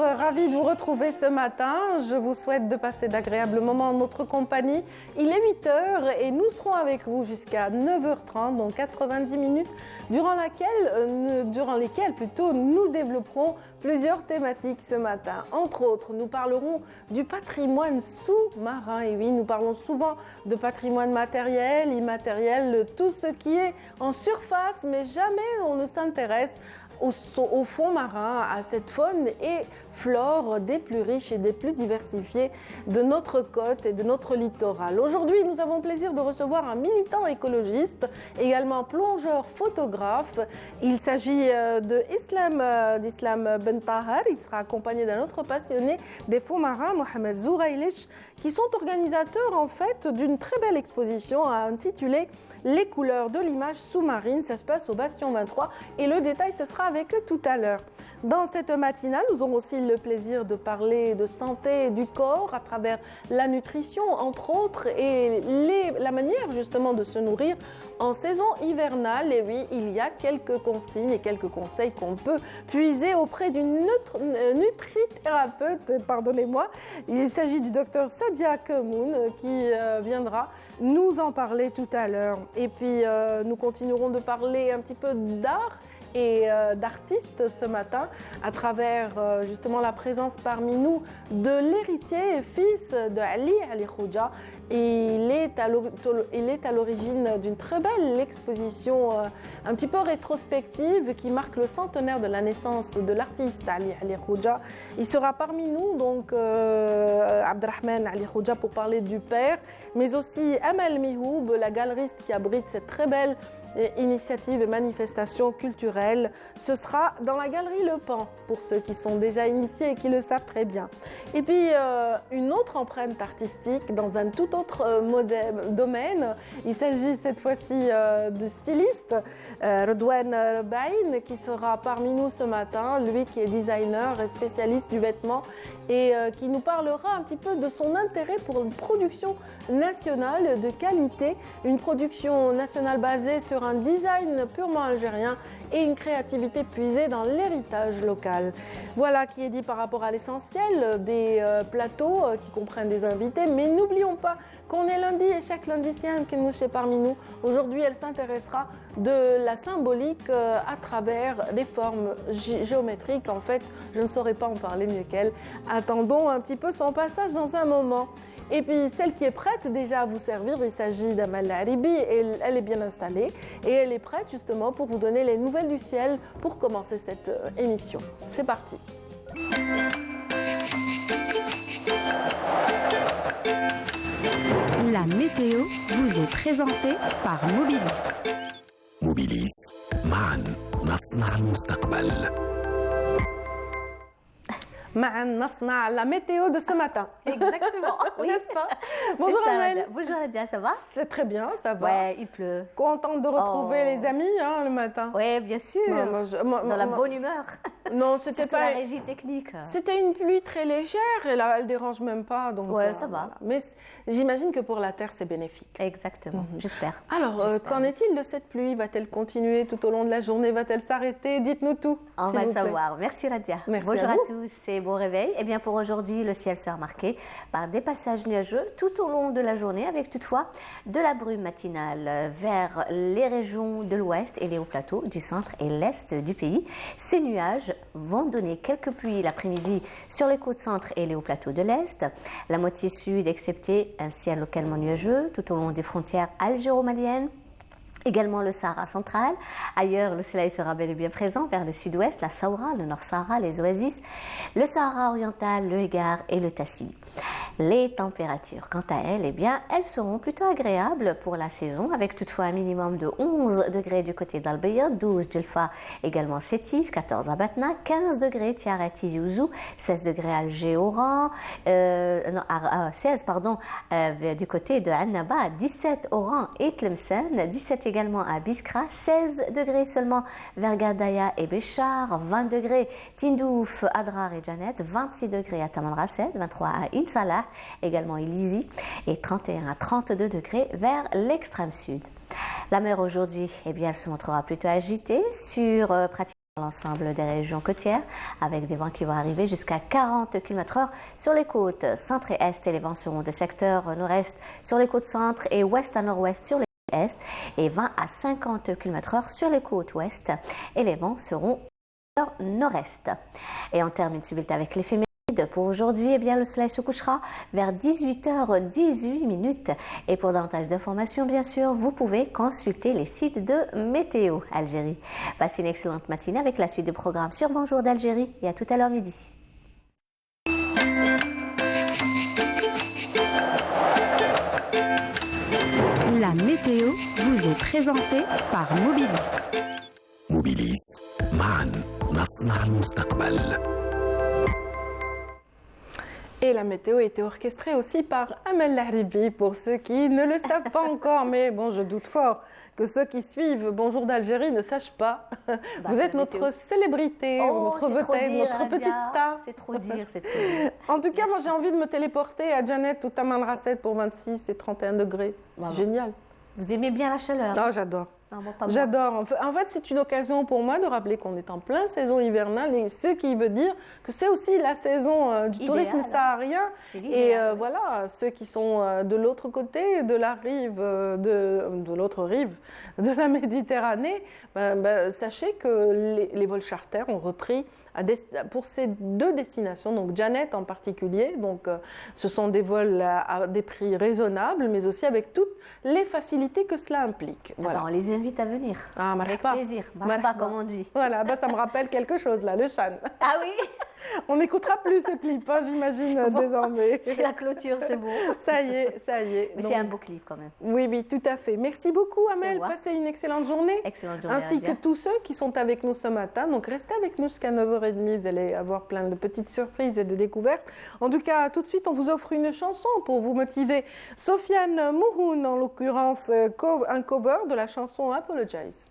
Ravi de vous retrouver ce matin. Je vous souhaite de passer d'agréables moments en notre compagnie. Il est 8 h et nous serons avec vous jusqu'à 9 h 30, donc 90 minutes, durant lesquelles nous développerons plusieurs thématiques ce matin. Entre autres, nous parlerons du patrimoine sous-marin. Et oui, nous parlons souvent de patrimoine matériel, immatériel, tout ce qui est en surface, mais jamais on ne s'intéresse au fond marin, à cette faune et flore des plus riches et des plus diversifiées de notre côte et de notre littoral. Aujourd'hui, nous avons le plaisir de recevoir un militant écologiste, également plongeur photographe. Il s'agit d'Islam Ben Tahar. Il sera accompagné d'un autre passionné des fonds marins, Mohamed Zouraïlich, qui sont organisateurs en fait d'une très belle exposition intitulée Les couleurs de l'image sous-marine. Ça se passe au Bastion 23 et le détail, ce sera avec eux tout à l'heure. Dans cette matinale, nous aurons aussi le plaisir de parler de santé du corps à travers la nutrition, entre autres, et la manière justement de se nourrir en saison hivernale. Et oui, il y a quelques consignes et quelques conseils qu'on peut puiser auprès d'une nutrithérapeute, pardonnez-moi. Il s'agit du docteur Sadia Kemoun qui viendra nous en parler tout à l'heure. Et puis, nous continuerons de parler un petit peu d'art et d'artistes ce matin à travers justement la présence parmi nous de l'héritier et fils de Ali Khouja. Il est à l'origine d'une très belle exposition un petit peu rétrospective qui marque le centenaire de la naissance de l'artiste Ali Khouja. Il sera parmi nous donc Abdrahman Ali Khouja pour parler du père, mais aussi Amal Mihoub, la galeriste qui abrite cette très belle initiative et manifestation culturelle. Ce sera dans la galerie Le Pan pour ceux qui sont déjà initiés et qui le savent très bien. Et puis une autre empreinte artistique dans un tout autre domaine. Il s'agit cette fois-ci du styliste Redouane Baïn qui sera parmi nous ce matin, lui qui est designer et spécialiste du vêtement et qui nous parlera un petit peu de son intérêt pour une production nationale de qualité, une production nationale basée sur un design purement algérien et une créativité puisée dans l'héritage local. Voilà qui est dit par rapport à l'essentiel des plateaux qui comprennent des invités, mais n'oublions pas qu'on est lundi et chaque lundi, s'il y a un Kenmouché parmi nous, aujourd'hui elle s'intéressera de la symbolique à travers les formes géométriques. En fait, je ne saurais pas en parler mieux qu'elle. Attendons un petit peu son passage dans un moment. Et puis celle qui est prête déjà à vous servir, il s'agit d'Amal Aribi, elle est bien installée et elle est prête justement pour vous donner les nouvelles du ciel pour commencer cette émission. C'est parti. La météo vous est présentée par Mobilis. Mobilis, معاً نصنع المستقبل. La météo de ce matin. Exactement. Oui. N'est-ce pas? Bonjour Amel. Bonjour Nadia, ça va? C'est très bien, ça va. Ouais, il pleut. Contente de retrouver les amis le matin. Oui, bien sûr. Dans la bonne humeur. Non, c'était pas la régie technique. C'était une pluie très légère et là, elle dérange même pas. Donc, ouais, ça va. Voilà. Mais j'imagine que pour la terre, c'est bénéfique. Exactement, j'espère. Alors, qu'en est-il de cette pluie? Va-t-elle continuer tout au long de la journée? Va-t-elle s'arrêter? Dites-nous tout. On va le savoir. Merci Nadia. Merci Bonjour à tous et bon réveil. Eh bien, pour aujourd'hui, le ciel sera marqué par des passages nuageux tout au long de la journée, avec toutefois de la brume matinale vers les régions de l'ouest et les hauts plateaux du centre et l'est du pays. Ces nuages vont donner quelques pluies l'après-midi sur les côtes centre et les hauts plateaux de l'est. La moitié sud, excepté un ciel localement nuageux tout au long des frontières algéro-maliennes. Également le Sahara central. Ailleurs, le soleil sera bel et bien présent vers le sud-ouest, la Saoura, le Nord Sahara, les oasis, le Sahara oriental, le Hégard et le Tassili. Les températures, quant à elles, eh bien, elles seront plutôt agréables pour la saison, avec toutefois un minimum de 11 degrés du côté d'Al-Bayad, 12 Djelfa, également Sétif, 14 à Batna, 15 degrés Tiaret, Tizi Ouzou, 16 degrés Alger, Oran, 16 du côté de Annaba, 17 Oran et Tlemcen, 17 également à Biskra, 16 degrés seulement vers Gardaya et Béchar, 20 degrés Tindouf, Adrar et Janet, 26 degrés à Tamanrasset, 23 à Insalah, également Ilizi, et 31 à 32 degrés vers l'extrême sud. La mer aujourd'hui, eh bien, elle se montrera plutôt agitée sur pratiquement l'ensemble des régions côtières, avec des vents qui vont arriver jusqu'à 40 km/h sur les côtes centre et est, et les vents seront des secteurs nord-est sur les côtes centre et ouest à nord-ouest sur les côtes est, et 20 à 50 km/h sur les côtes ouest, et les vents seront nord-est. Et on termine ce bulletin avec l'éphéméride. Pour aujourd'hui, eh bien, le soleil se couchera vers 18h18. Et pour davantage d'informations, bien sûr, vous pouvez consulter les sites de Météo Algérie. Passez une excellente matinée avec la suite du programme sur Bonjour d'Algérie et à tout à l'heure midi. La météo vous est présentée par Mobilis. موبيليس معا نصنع المستقبل. Et la météo a été orchestrée aussi par Amel Lahribi, pour ceux qui ne le savent pas encore, mais bon, je doute fort que ceux qui suivent Bonjour d'Algérie ne sachent pas. Vous êtes notre célébrité, notre vedette, notre petite star. C'est trop dire, c'est trop dire. En tout cas, moi j'ai envie de me téléporter à Janet ou Taman Rasset pour 26 et 31 degrés. C'est génial. Vous aimez bien la chaleur? Non, j'adore. Non, moi, pas moi. J'adore. En fait, c'est une occasion pour moi de rappeler qu'on est en plein saison hivernale, et ce qui veut dire que c'est aussi la saison du tourisme saharien. Et voilà, ceux qui sont de l'autre côté, de la rive, de l'autre rive de la Méditerranée, sachez que les vols charters ont repris pour ces deux destinations, donc Janet en particulier. Donc, ce sont des vols à des prix raisonnables, mais aussi avec toutes les facilités que cela implique. Voilà. On les invite à venir. Ah, avec plaisir. Marhaba, comme on dit. Voilà, ça me rappelle quelque chose là, le Chan. Ah oui. On n'écoutera plus ce clip, hein, j'imagine, désormais. C'est la clôture, c'est bon. Ça y est, ça y est. Mais c'est un beau clip quand même. Oui, oui, tout à fait. Merci beaucoup, Amel. Passez une excellente journée. Excellente journée. Ainsi que tous ceux qui sont avec nous ce matin. Donc, restez avec nous jusqu'à 9h30. Vous allez avoir plein de petites surprises et de découvertes. En tout cas, tout de suite, on vous offre une chanson pour vous motiver. Sofiane Mouhoun, en l'occurrence, un cover de la chanson Apologize.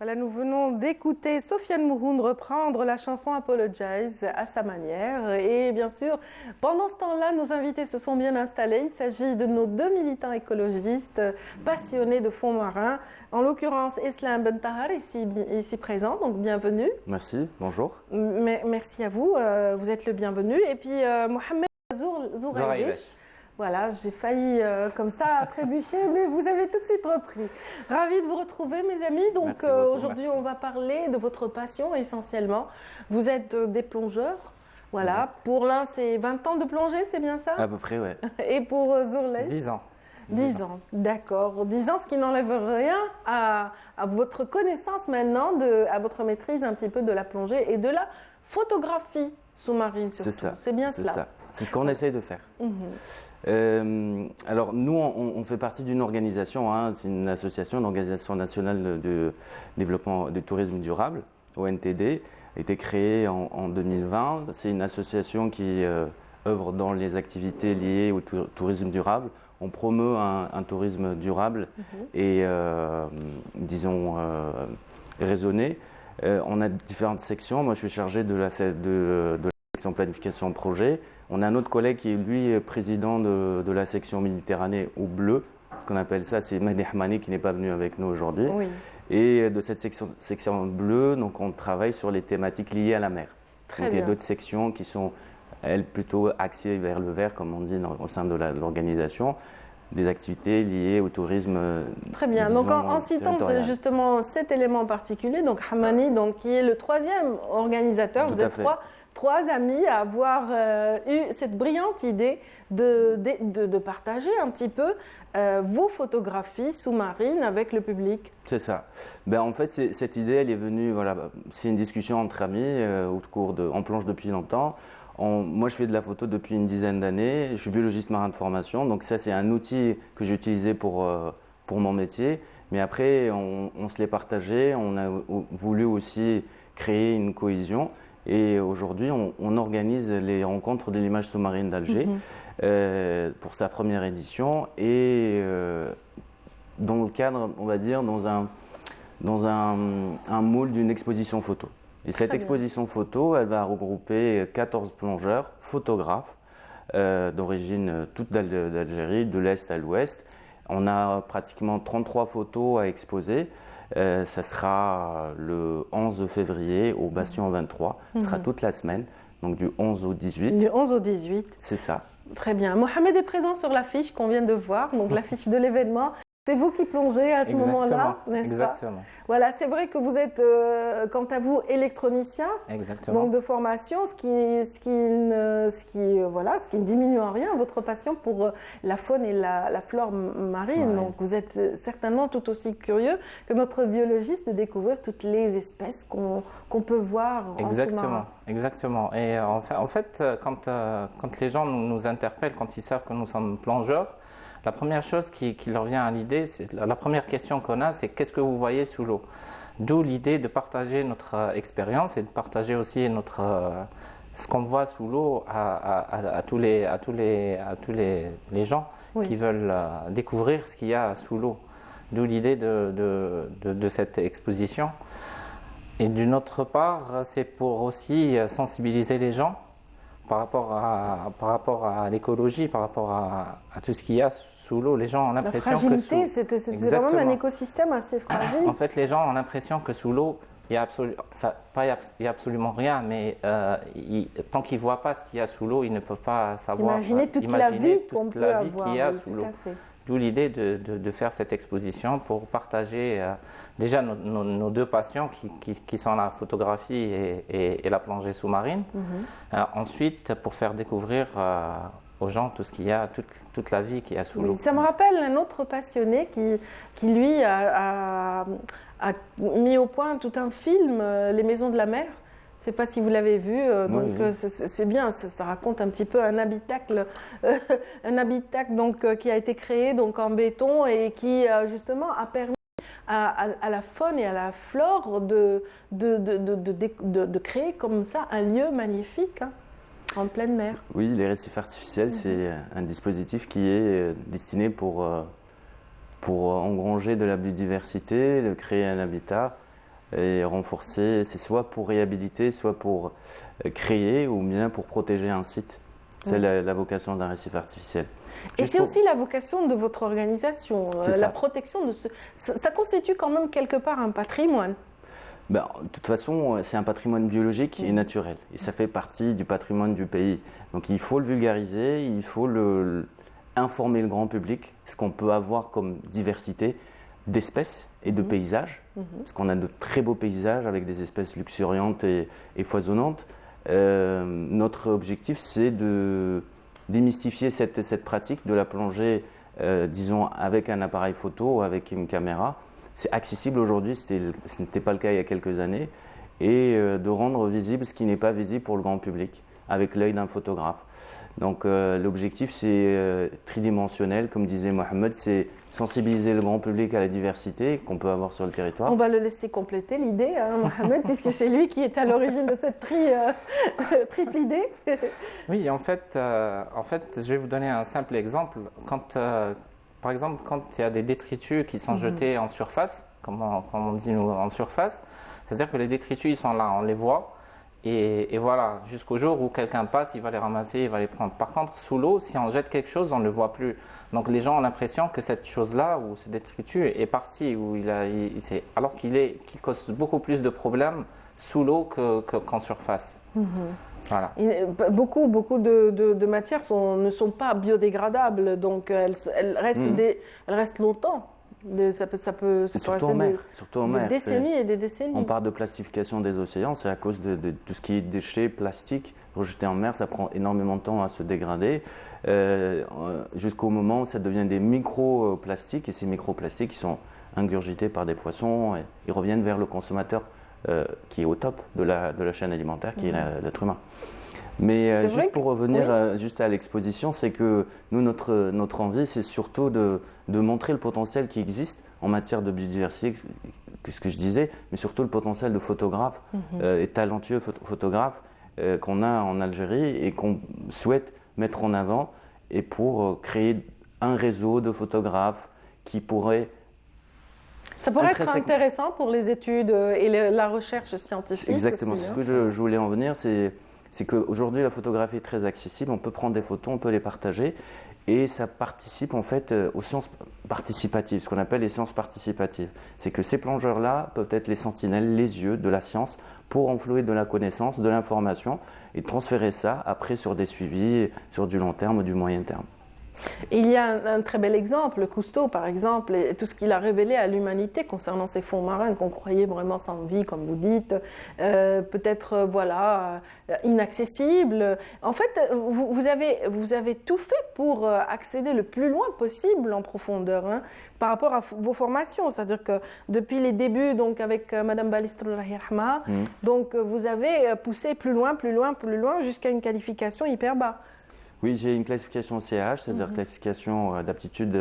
Voilà, nous venons d'écouter Sofiane Mouhoun reprendre la chanson Apologize à sa manière. Et bien sûr, pendant ce temps-là, nos invités se sont bien installés. Il s'agit de nos deux militants écologistes passionnés de fonds marins. En l'occurrence, Islam Bentahar, ici présent, donc bienvenue. Merci, bonjour. Merci à vous, vous êtes le bienvenu. Et puis Mohamed Zouraïdesh. Voilà, j'ai failli comme ça trébucher, mais vous avez tout de suite repris. Ravi de vous retrouver, mes amis. Donc aujourd'hui, on va parler de votre passion essentiellement. Vous êtes des plongeurs. Voilà, exact. Pour l'un, c'est 20 ans de plongée, c'est bien ça? À peu près, ouais. Et pour Zourlej? 10 ans. 10 ans, d'accord. 10 ans, ce qui n'enlève rien à votre connaissance maintenant, à votre maîtrise un petit peu de la plongée et de la photographie sous-marine surtout. C'est ça. C'est bien cela. Ça. C'est ce qu'on essaye de faire. Alors nous, on fait partie d'une organisation, hein, c'est une association, l'Organisation nationale de développement du tourisme durable, ONTD, a été créée en 2020. C'est une association qui œuvre dans les activités liées au tourisme durable. On promeut un tourisme durable et, disons, raisonné. On a différentes sections. Moi, je suis chargé de la section planification projet. On a un autre collègue qui est, lui, président de la section Méditerranée au bleu. Ce qu'on appelle ça, c'est Mehdi Hamani qui n'est pas venu avec nous aujourd'hui. Oui. Et de cette section bleue, donc, on travaille sur les thématiques liées à la mer. Donc, il y a d'autres sections qui sont, elles, plutôt axées vers le vert, comme on dit au sein de l'organisation. Des activités liées au tourisme. Très bien. Donc en citant justement cet élément particulier, donc Hamani, donc, qui est le troisième organisateur, vous êtes trois amis à avoir eu cette brillante idée de partager un petit peu vos photographies sous-marines avec le public. C'est ça. Ben, en fait, cette idée, elle est venue, voilà, c'est une discussion entre amis on plonge depuis longtemps. Moi, je fais de la photo depuis une dizaine d'années. Je suis biologiste marin de formation. Donc ça, c'est un outil que j'ai utilisé pour mon métier. Mais après, on se l'est partagé. On a voulu aussi créer une cohésion. Et aujourd'hui, on organise les rencontres de l'image sous-marine d'Alger pour sa première édition. Et dans le cadre, on va dire, dans un moule d'une exposition photo. Et cette exposition photo, elle va regrouper 14 plongeurs, photographes, d'origine toute d'Algérie, de l'Est à l'Ouest. On a pratiquement 33 photos à exposer. Ça sera le 11 février au Bastion 23. Ce sera toute la semaine, donc du 11 au 18. Du 11 au 18. C'est ça. Très bien. Mohamed est présent sur l'affiche qu'on vient de voir, donc l'affiche de l'événement. C'est vous qui plongez à ce moment-là, n'est-ce pas? Exactement. Voilà, c'est vrai que vous êtes, quant à vous, électronicien, donc de formation, ce qui ne diminue en rien votre passion pour la faune et la flore marine. Ouais. Donc vous êtes certainement tout aussi curieux que notre biologiste de découvrir toutes les espèces qu'on peut voir en sous-marin. Exactement. Et en fait, quand les gens nous interpellent, quand ils savent que nous sommes plongeurs, la première chose qui leur vient à l'idée, la première question qu'on a, c'est qu'est-ce que vous voyez sous l'eau? D'où l'idée de partager notre expérience et de partager aussi ce qu'on voit sous l'eau à tous les gens qui veulent découvrir ce qu'il y a sous l'eau. D'où l'idée de cette exposition. Et d'une autre part, c'est pour aussi sensibiliser les gens par rapport à l'écologie, par rapport à tout ce qu'il y a sous l'eau. Les gens ont l'impression que fragilité, c'est quand même un écosystème assez fragile. En fait, les gens ont l'impression que sous l'eau, il y a absolument rien, mais tant qu'ils ne voient pas ce qu'il y a sous l'eau, ils ne peuvent pas savoir. Imaginer toute la vie qu'il y a sous l'eau. D'où l'idée de faire cette exposition pour partager déjà nos deux passions qui sont la photographie et la plongée sous-marine. Ensuite, pour faire découvrir aux gens tout ce qu'il y a, toute la vie qu'il y a sous l'eau. Ça me rappelle un autre passionné qui lui, a mis au point tout un film, Les Maisons de la Mer. Je ne sais pas si vous l'avez vu, donc c'est bien, ça raconte un petit peu un habitacle, donc, qui a été créé donc, en béton et qui justement a permis à la faune et à la flore de créer comme ça un lieu magnifique en pleine mer. Oui, les récifs artificiels, c'est un dispositif qui est destiné pour engranger de la biodiversité, de créer un habitat et renforcer. C'est soit pour réhabiliter, soit pour créer ou bien pour protéger un site. C'est la vocation d'un récif artificiel. Et c'est aussi la vocation de votre organisation, la protection de ce... Ça constitue quand même quelque part un patrimoine. De toute façon, c'est un patrimoine biologique et naturel. Et ça fait partie du patrimoine du pays. Donc il faut le vulgariser, il faut informer le grand public, ce qu'on peut avoir comme diversité d'espèces et de paysages. Parce qu'on a de très beaux paysages avec des espèces luxuriantes et foisonnantes. Notre objectif, c'est de démystifier cette pratique de la plongée, disons, avec un appareil photo, avec une caméra. C'est accessible aujourd'hui, ce n'était pas le cas il y a quelques années, et de rendre visible ce qui n'est pas visible pour le grand public, avec l'œil d'un photographe. Donc l'objectif, c'est tridimensionnel, comme disait Mohamed, c'est sensibiliser le grand public à la diversité qu'on peut avoir sur le territoire. On va le laisser compléter l'idée, hein, Mohamed, puisque c'est lui qui est à l'origine de cette triple idée. Oui, en fait, je vais vous donner un simple exemple. Par exemple, quand il y a des détritus qui sont jetés en surface, comme on dit nous, en surface, c'est-à-dire que les détritus, ils sont là, on les voit, et voilà, jusqu'au jour où quelqu'un passe, il va les ramasser, il va les prendre. Par contre, sous l'eau, si on jette quelque chose, on ne le voit plus. Donc les gens ont l'impression que cette chose-là, ou ce détritus, est parti, alors qu'il cause beaucoup plus de problèmes sous l'eau qu'en surface. Voilà. Beaucoup de matières ne sont pas biodégradables, donc elles restent longtemps. Ça peut surtout en mer. Des décennies et des décennies. On parle de plastification des océans, c'est à cause de tout ce qui est déchets plastiques rejetés en mer, ça prend énormément de temps à se dégrader, jusqu'au moment où ça devient des microplastiques, et ces microplastiques qui sont ingurgités par des poissons, et ils reviennent vers le consommateur qui est au top de la chaîne alimentaire, qui est l'être humain. Mais juste pour revenir juste à l'exposition, c'est que nous, notre envie, c'est surtout de montrer le potentiel qui existe en matière de biodiversité, ce que je disais, mais surtout le potentiel de photographes et talentueux photographes qu'on a en Algérie et qu'on souhaite mettre en avant, et pour créer un réseau de photographes qui pourrait... Ça pourrait être intéressant pour les études et la recherche scientifique. Exactement, aussi, c'est ce que je voulais en venir, c'est qu'aujourd'hui la photographie est très accessible, on peut prendre des photos, on peut les partager, et ça participe en fait aux sciences participatives, ce qu'on appelle les sciences participatives. C'est que ces plongeurs-là peuvent être les sentinelles, les yeux de la science pour enflouer de la connaissance, de l'information, et transférer ça après sur des suivis, sur du long terme ou du moyen terme. Il y a un très bel exemple, Cousteau par exemple, et tout ce qu'il a révélé à l'humanité concernant ces fonds marins qu'on croyait vraiment sans vie, comme vous dites, peut-être inaccessibles. En fait, vous avez tout fait pour accéder le plus loin possible en profondeur, hein, par rapport à vos formations. C'est-à-dire que depuis les débuts, donc avec Madame Balistrou Rahma, donc vous avez poussé plus loin jusqu'à une qualification hyper bas. Oui, j'ai une classification CH, c'est-à-dire classification d'aptitude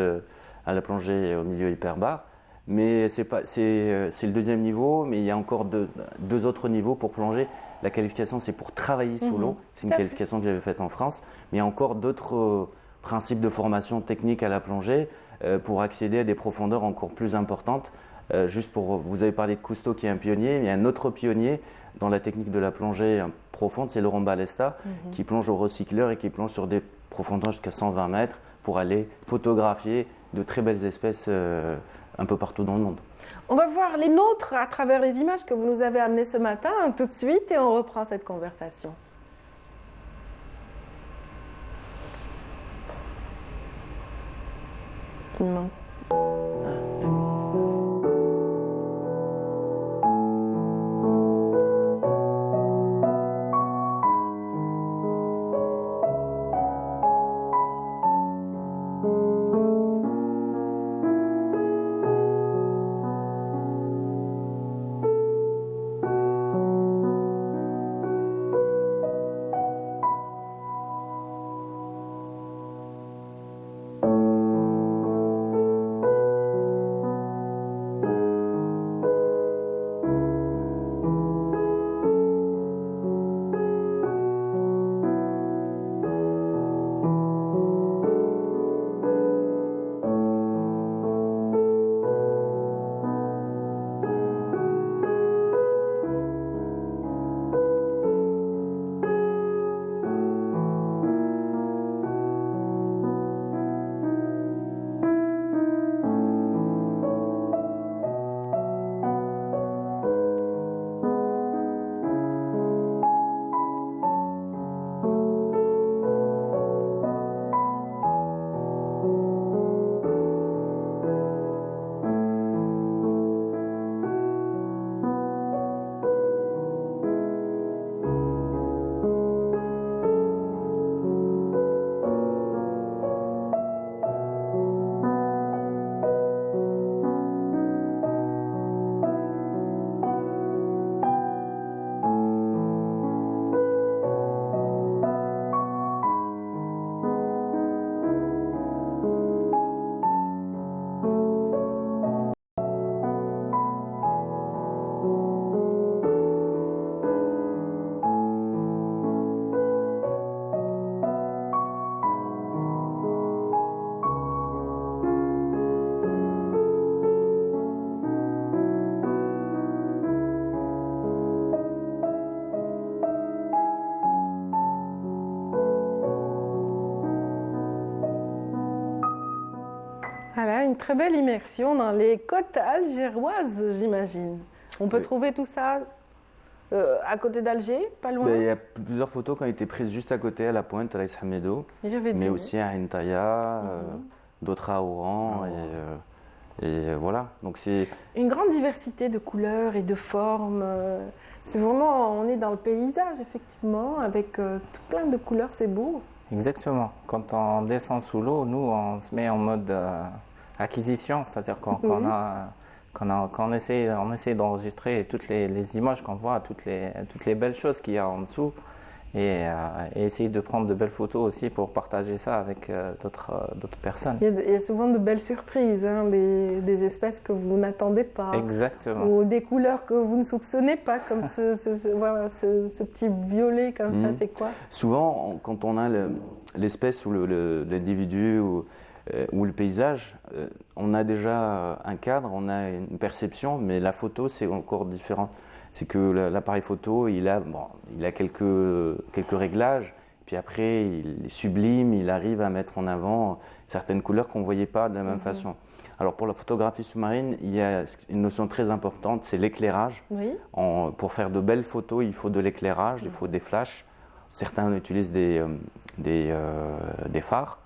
à la plongée au milieu hyperbare. Mais c'est le deuxième niveau, mais il y a encore deux autres niveaux pour plonger. La qualification, c'est pour travailler sous l'eau. C'est une qualification que j'avais faite en France. Mais il y a encore d'autres principes de formation technique à la plongée pour accéder à des profondeurs encore plus importantes. Vous avez parlé de Cousteau qui est un pionnier, mais il y a un autre pionnier dans la technique de la plongée profonde, c'est Laurent Balesta, qui plonge au recycleur et qui plonge sur des profondeurs jusqu'à 120 mètres pour aller photographier de très belles espèces un peu partout dans le monde. On va voir les nôtres à travers les images que vous nous avez amenées ce matin, tout de suite, et on reprend cette conversation. Non. une très belle immersion dans les côtes algéroises, j'imagine. On peut trouver tout ça à côté d'Alger, pas loin. Il y a plusieurs photos qui ont été prises juste à côté, à la pointe, à l'Aïs Hamedo, mais aussi à Intaya, d'autres à Oran, et voilà. Donc c'est une grande diversité de couleurs et de formes. C'est vraiment, on est dans le paysage, effectivement, avec tout plein de couleurs, c'est beau. Exactement. Quand on descend sous l'eau, nous, on se met en mode acquisition, c'est-à-dire qu'on essaie d'enregistrer toutes les images qu'on voit, toutes les belles choses qu'il y a en dessous, et essayer de prendre de belles photos aussi pour partager ça avec d'autres personnes. Il y a souvent de belles surprises, hein, des espèces que vous n'attendez pas. Exactement. Ou des couleurs que vous ne soupçonnez pas, comme ce petit violet comme ça, c'est quoi? Souvent, quand on a l'espèce ou l'individu ou le paysage, on a déjà un cadre, on a une perception, mais la photo, c'est encore différent. C'est que l'appareil photo, il a quelques réglages, puis après, il sublime, il arrive à mettre en avant certaines couleurs qu'on ne voyait pas de la même façon. Alors pour la photographie sous-marine, il y a une notion très importante, c'est l'éclairage. Oui. Pour faire de belles photos, il faut de l'éclairage, il faut des flashs. Certains utilisent des phares.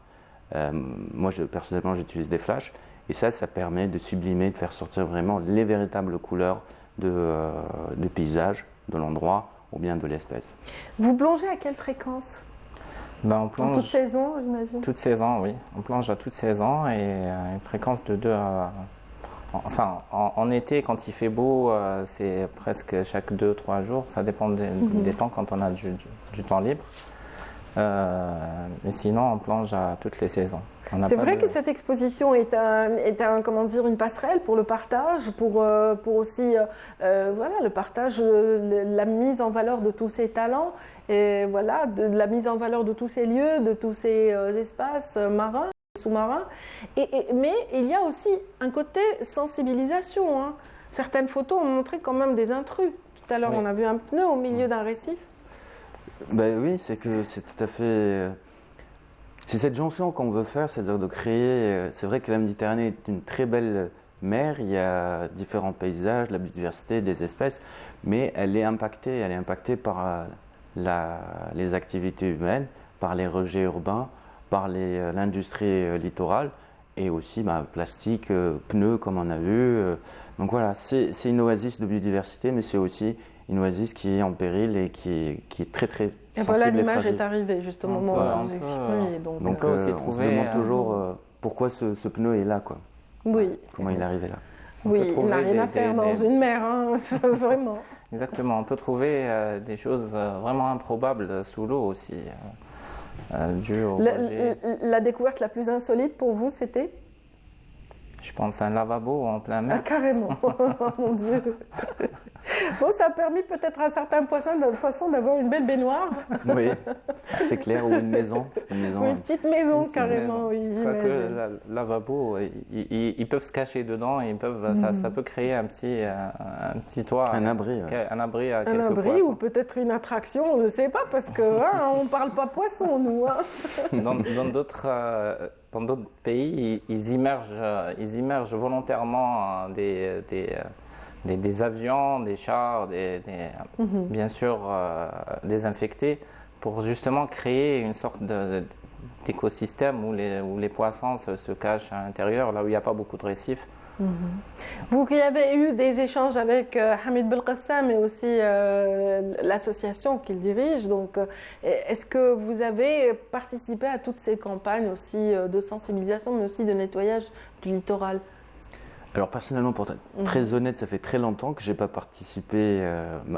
Moi, personnellement, j'utilise des flashs. Et ça permet de sublimer, de faire sortir vraiment les véritables couleurs de paysage, de l'endroit ou bien de l'espèce. Vous plongez à quelle fréquence? On plonge en toute saison, j'imagine? Toute saison, oui. On plonge à toute saison et une fréquence de 2 à... Enfin, en été, quand il fait beau, c'est presque chaque 2-3 jours. Ça dépend des temps quand on a du temps libre. Mais sinon, on plonge à toutes les saisons. C'est vrai que cette exposition est une passerelle pour le partage, pour aussi le partage, la mise en valeur de tous ces talents, et voilà, de la mise en valeur de tous ces lieux, de tous ces espaces marins, sous-marins. Mais il y a aussi un côté sensibilisation, hein. Certaines photos ont montré quand même des intrus. Tout à l'heure, on a vu un pneu au milieu d'un récif. Oui, c'est tout à fait... C'est cette jonction qu'on veut faire, c'est-à-dire de créer... C'est vrai que la Méditerranée est une très belle mer, il y a différents paysages, la biodiversité, des espèces, mais elle est impactée par les activités humaines, par les rejets urbains, par l'industrie littorale, et aussi plastique, pneus, comme on a vu. Donc voilà, c'est une oasis de biodiversité, mais c'est aussi une oasis qui est en péril et qui est très très et sensible voilà, et l'image fragile. est arrivée juste au moment où vous exprimez. Donc on se demande toujours pourquoi ce pneu est là, quoi. Oui. Comment il est arrivé là. Oui, il n'a rien à faire dans une mer, hein, vraiment. Exactement, on peut trouver des choses vraiment improbables sous l'eau aussi, dues au rejet. La découverte la plus insolite pour vous, c'était? Je pense à un lavabo en plein mer. Ah, carrément, mon Dieu. Bon, ça a permis peut-être à certains poissons d'avoir une belle baignoire. Oui, c'est clair, ou une maison. Une petite maison, carrément, oui. Quoique le lavabo, ils peuvent se cacher dedans, et ça peut créer un petit toit. Un abri. Un abri à quelques poissons. Un abri ou peut-être une attraction, on ne sait pas, parce qu'on ne parle pas poisson, nous. Dans d'autres pays, ils immergent volontairement des avions, des chars, bien sûr désinfectés, pour justement créer une sorte d'écosystème où les poissons se cachent à l'intérieur, là où il n'y a pas beaucoup de récifs. Vous qui avez eu des échanges avec Hamid Belkacem et aussi l'association qu'il dirige, donc est-ce que vous avez participé à toutes ces campagnes aussi de sensibilisation, mais aussi de nettoyage du littoral? Alors personnellement, pour être très honnête, ça fait très longtemps que je n'ai pas participé.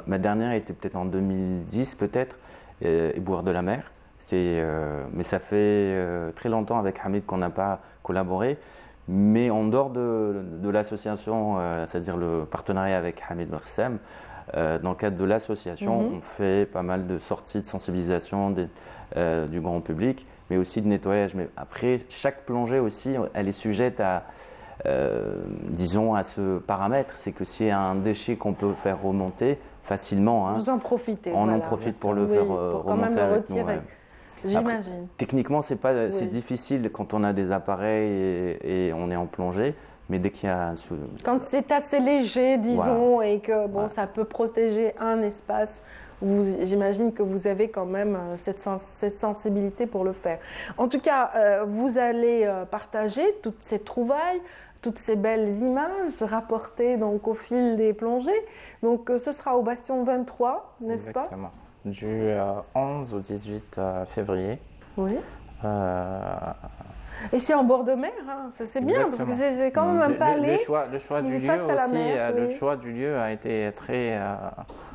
Ma dernière était peut-être en 2010, peut-être, Éboueurs de la mer. Mais ça fait très longtemps avec Hamid qu'on n'a pas collaboré. Mais en dehors de l'association, c'est-à-dire le partenariat avec Hamid Belkacem, dans le cadre de l'association, on fait pas mal de sorties de sensibilisation du grand public, mais aussi de nettoyage. Mais après, chaque plongée aussi, elle est sujette à ce paramètre, c'est que s'il y a un déchet qu'on peut faire remonter facilement, vous en profitez. On en profite pour le faire pour remonter quand même le avec retirer. nous. J'imagine. Techniquement, c'est Oui. difficile quand on a des appareils et on est en plongée, mais dès qu'il y a Quand c'est assez léger, disons, et que bon, Voilà. ça peut protéger un espace, j'imagine que vous avez quand même cette sensibilité pour le faire. En tout cas, vous allez partager toutes ces trouvailles, toutes ces belles images rapportées donc au fil des plongées. Donc ce sera au Bastion 23, n'est-ce pas? Exactement. Du 11 au 18 février. Oui. Euh, Et c'est en bord de mer, hein. Ça, c'est bien parce que Exactement. c'est quand même un palais. Le choix qui du est lieu face à la aussi, mer, le oui. choix du lieu a été très.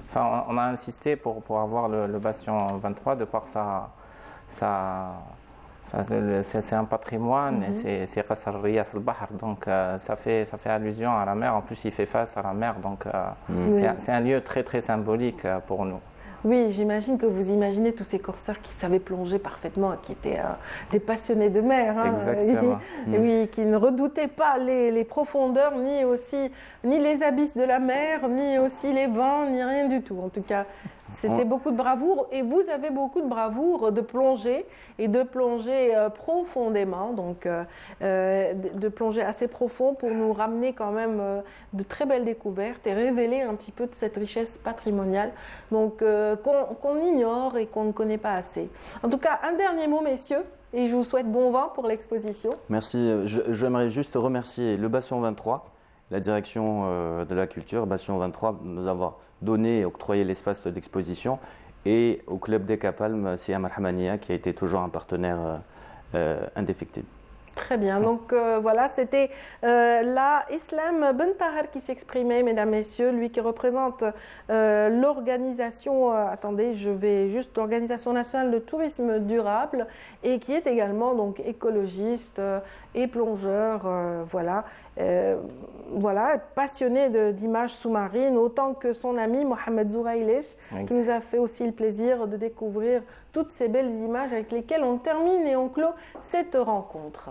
Enfin, on a insisté pour avoir le Bastion 23 de par c'est un patrimoine et c'est Qasr Riyas al-Bahr, donc ça fait allusion à la mer. En plus, il fait face à la mer, donc c'est un lieu très très symbolique pour nous. Oui, j'imagine que vous imaginez tous ces corsaires qui savaient plonger parfaitement, qui étaient des passionnés de mer. Hein. Exactement. Oui, qui ne redoutaient pas les profondeurs, ni les abysses de la mer, ni aussi les vents, ni rien du tout. En tout cas, c'était beaucoup de bravoure. Et vous avez beaucoup de bravoure de plonger et de plonger profondément, donc de plonger assez profond pour nous ramener quand même de très belles découvertes et révéler un petit peu de cette richesse patrimoniale donc, qu'on ignore et qu'on ne connaît pas assez. En tout cas, un dernier mot, messieurs, et je vous souhaite bon vent pour l'exposition. Merci. J'aimerais juste remercier le Bastion 23, la direction de la culture, Bastion 23, de nous avoir donné et octroyé l'espace d'exposition, et au Club des Capalmes, Siam Al-Hamania, qui a été toujours un partenaire indéfectible. Très bien, donc voilà, c'était là Islam Ben Tahar qui s'exprimait, mesdames, messieurs, lui qui représente l'organisation, l'Organisation nationale de tourisme durable et qui est également donc écologiste et plongeur, passionné d'images sous-marines, autant que son ami Mohamed Zouraïlesh, qui nous a fait aussi le plaisir de découvrir toutes ces belles images avec lesquelles on termine et on clôt cette rencontre.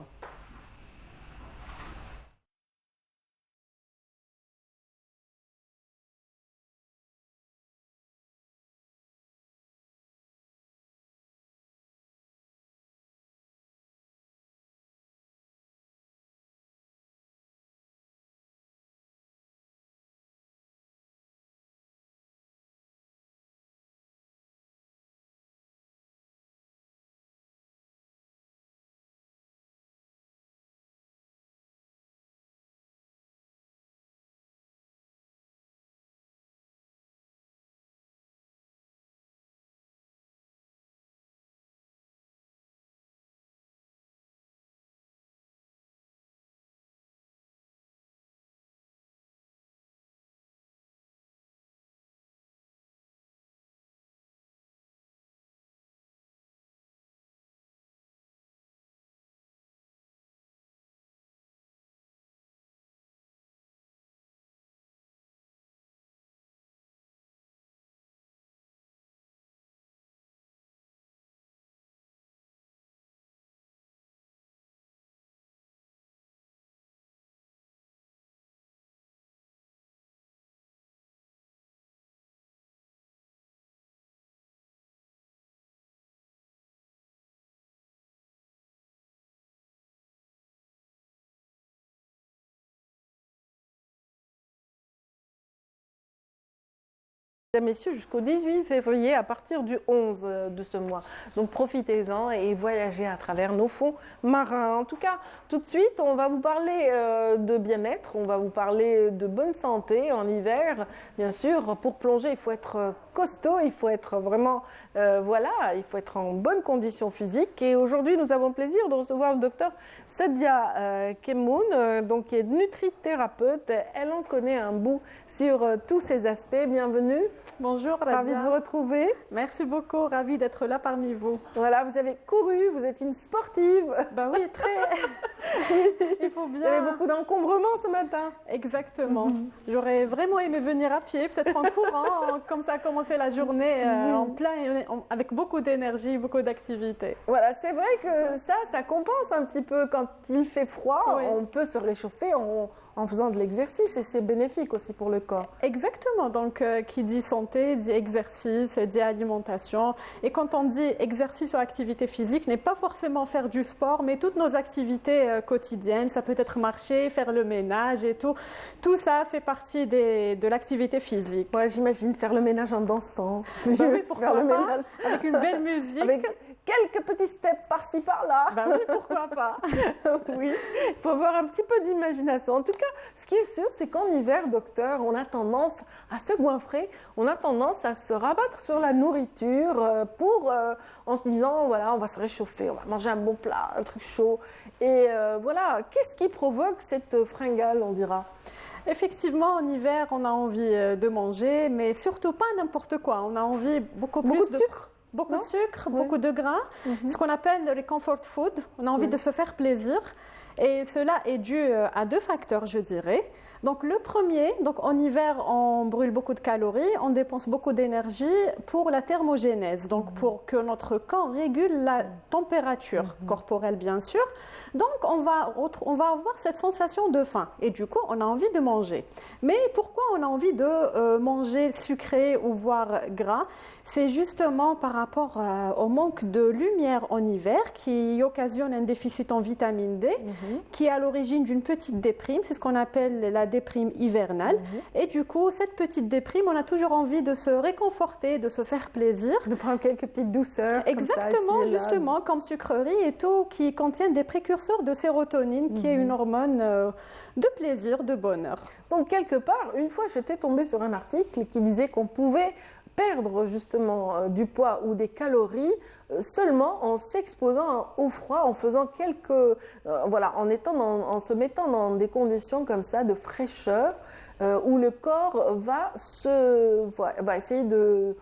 Mesdames, Messieurs, jusqu'au 18 février à partir du 11 de ce mois. Donc profitez-en et voyagez à travers nos fonds marins. En tout cas, tout de suite, on va vous parler de bien-être, on va vous parler de bonne santé en hiver. Bien sûr, pour plonger, il faut être costaud, il faut être vraiment, il faut être en bonne condition physique. Et aujourd'hui, nous avons le plaisir de recevoir le docteur Sadia Kemmoun, donc qui est nutrithérapeute. Elle en connaît un bout sur tous ces aspects. Bienvenue. Bonjour, Ravie de vous retrouver. Merci beaucoup, ravie d'être là parmi vous. Voilà, vous avez couru, vous êtes une sportive. Ben oui, très. Il faut bien. Il y avait beaucoup d'encombrements ce matin. Exactement. J'aurais vraiment aimé venir à pied, peut-être en courant, comme ça a commencé la journée en plein, avec beaucoup d'énergie, beaucoup d'activité. Voilà, c'est vrai que ça compense un petit peu quand il fait froid. Oui. On peut se réchauffer, en faisant de l'exercice et c'est bénéfique aussi pour le corps. Exactement. Donc, qui dit santé, dit exercice, dit alimentation. Et quand on dit exercice ou activité physique, n'est pas forcément faire du sport, mais toutes nos activités quotidiennes. Ça peut être marcher, faire le ménage et tout. Tout ça fait partie de l'activité physique. Ouais, j'imagine faire le ménage en dansant. Bah oui, pourquoi faire le pas, ménage avec une belle musique. Avec quelques petits steps par-ci par-là. Bah oui, pourquoi pas. Oui, il faut avoir un petit peu d'imagination. En tout cas, ce qui est sûr, c'est qu'en hiver, docteur, on a tendance à se goinfrer, on a tendance à se rabattre sur la nourriture en se disant, voilà, on va se réchauffer, on va manger un bon plat, un truc chaud. Et voilà, qu'est-ce qui provoque cette fringale, on dira ? Effectivement, en hiver, on a envie de manger, mais surtout pas n'importe quoi. On a envie beaucoup de sucre. Beaucoup de sucre, beaucoup de gras, ce qu'on appelle les comfort food. On a envie de se faire plaisir. Et cela est dû à 2 facteurs, je dirais. Donc le premier, donc en hiver, on brûle beaucoup de calories, on dépense beaucoup d'énergie pour la thermogénèse, donc pour que notre corps régule la température corporelle, bien sûr. Donc on va avoir cette sensation de faim et du coup on a envie de manger. Mais pourquoi on a envie de manger sucré ou voire gras? C'est justement par rapport au manque de lumière en hiver qui occasionne un déficit en vitamine D, qui est à l'origine d'une petite déprime, c'est ce qu'on appelle la déprime hivernale. Et du coup, cette petite déprime, on a toujours envie de se réconforter, de se faire plaisir. De prendre quelques petites douceurs. Exactement, comme ça, justement, comme sucreries et tout, qui contiennent des précurseurs de sérotonine, qui est une hormone de plaisir, de bonheur. Donc, quelque part, une fois, j'étais tombée sur un article qui disait qu'on pouvait perdre justement du poids ou des calories seulement en s'exposant au froid, en faisant en se mettant dans des conditions comme ça de fraîcheur où le corps va essayer de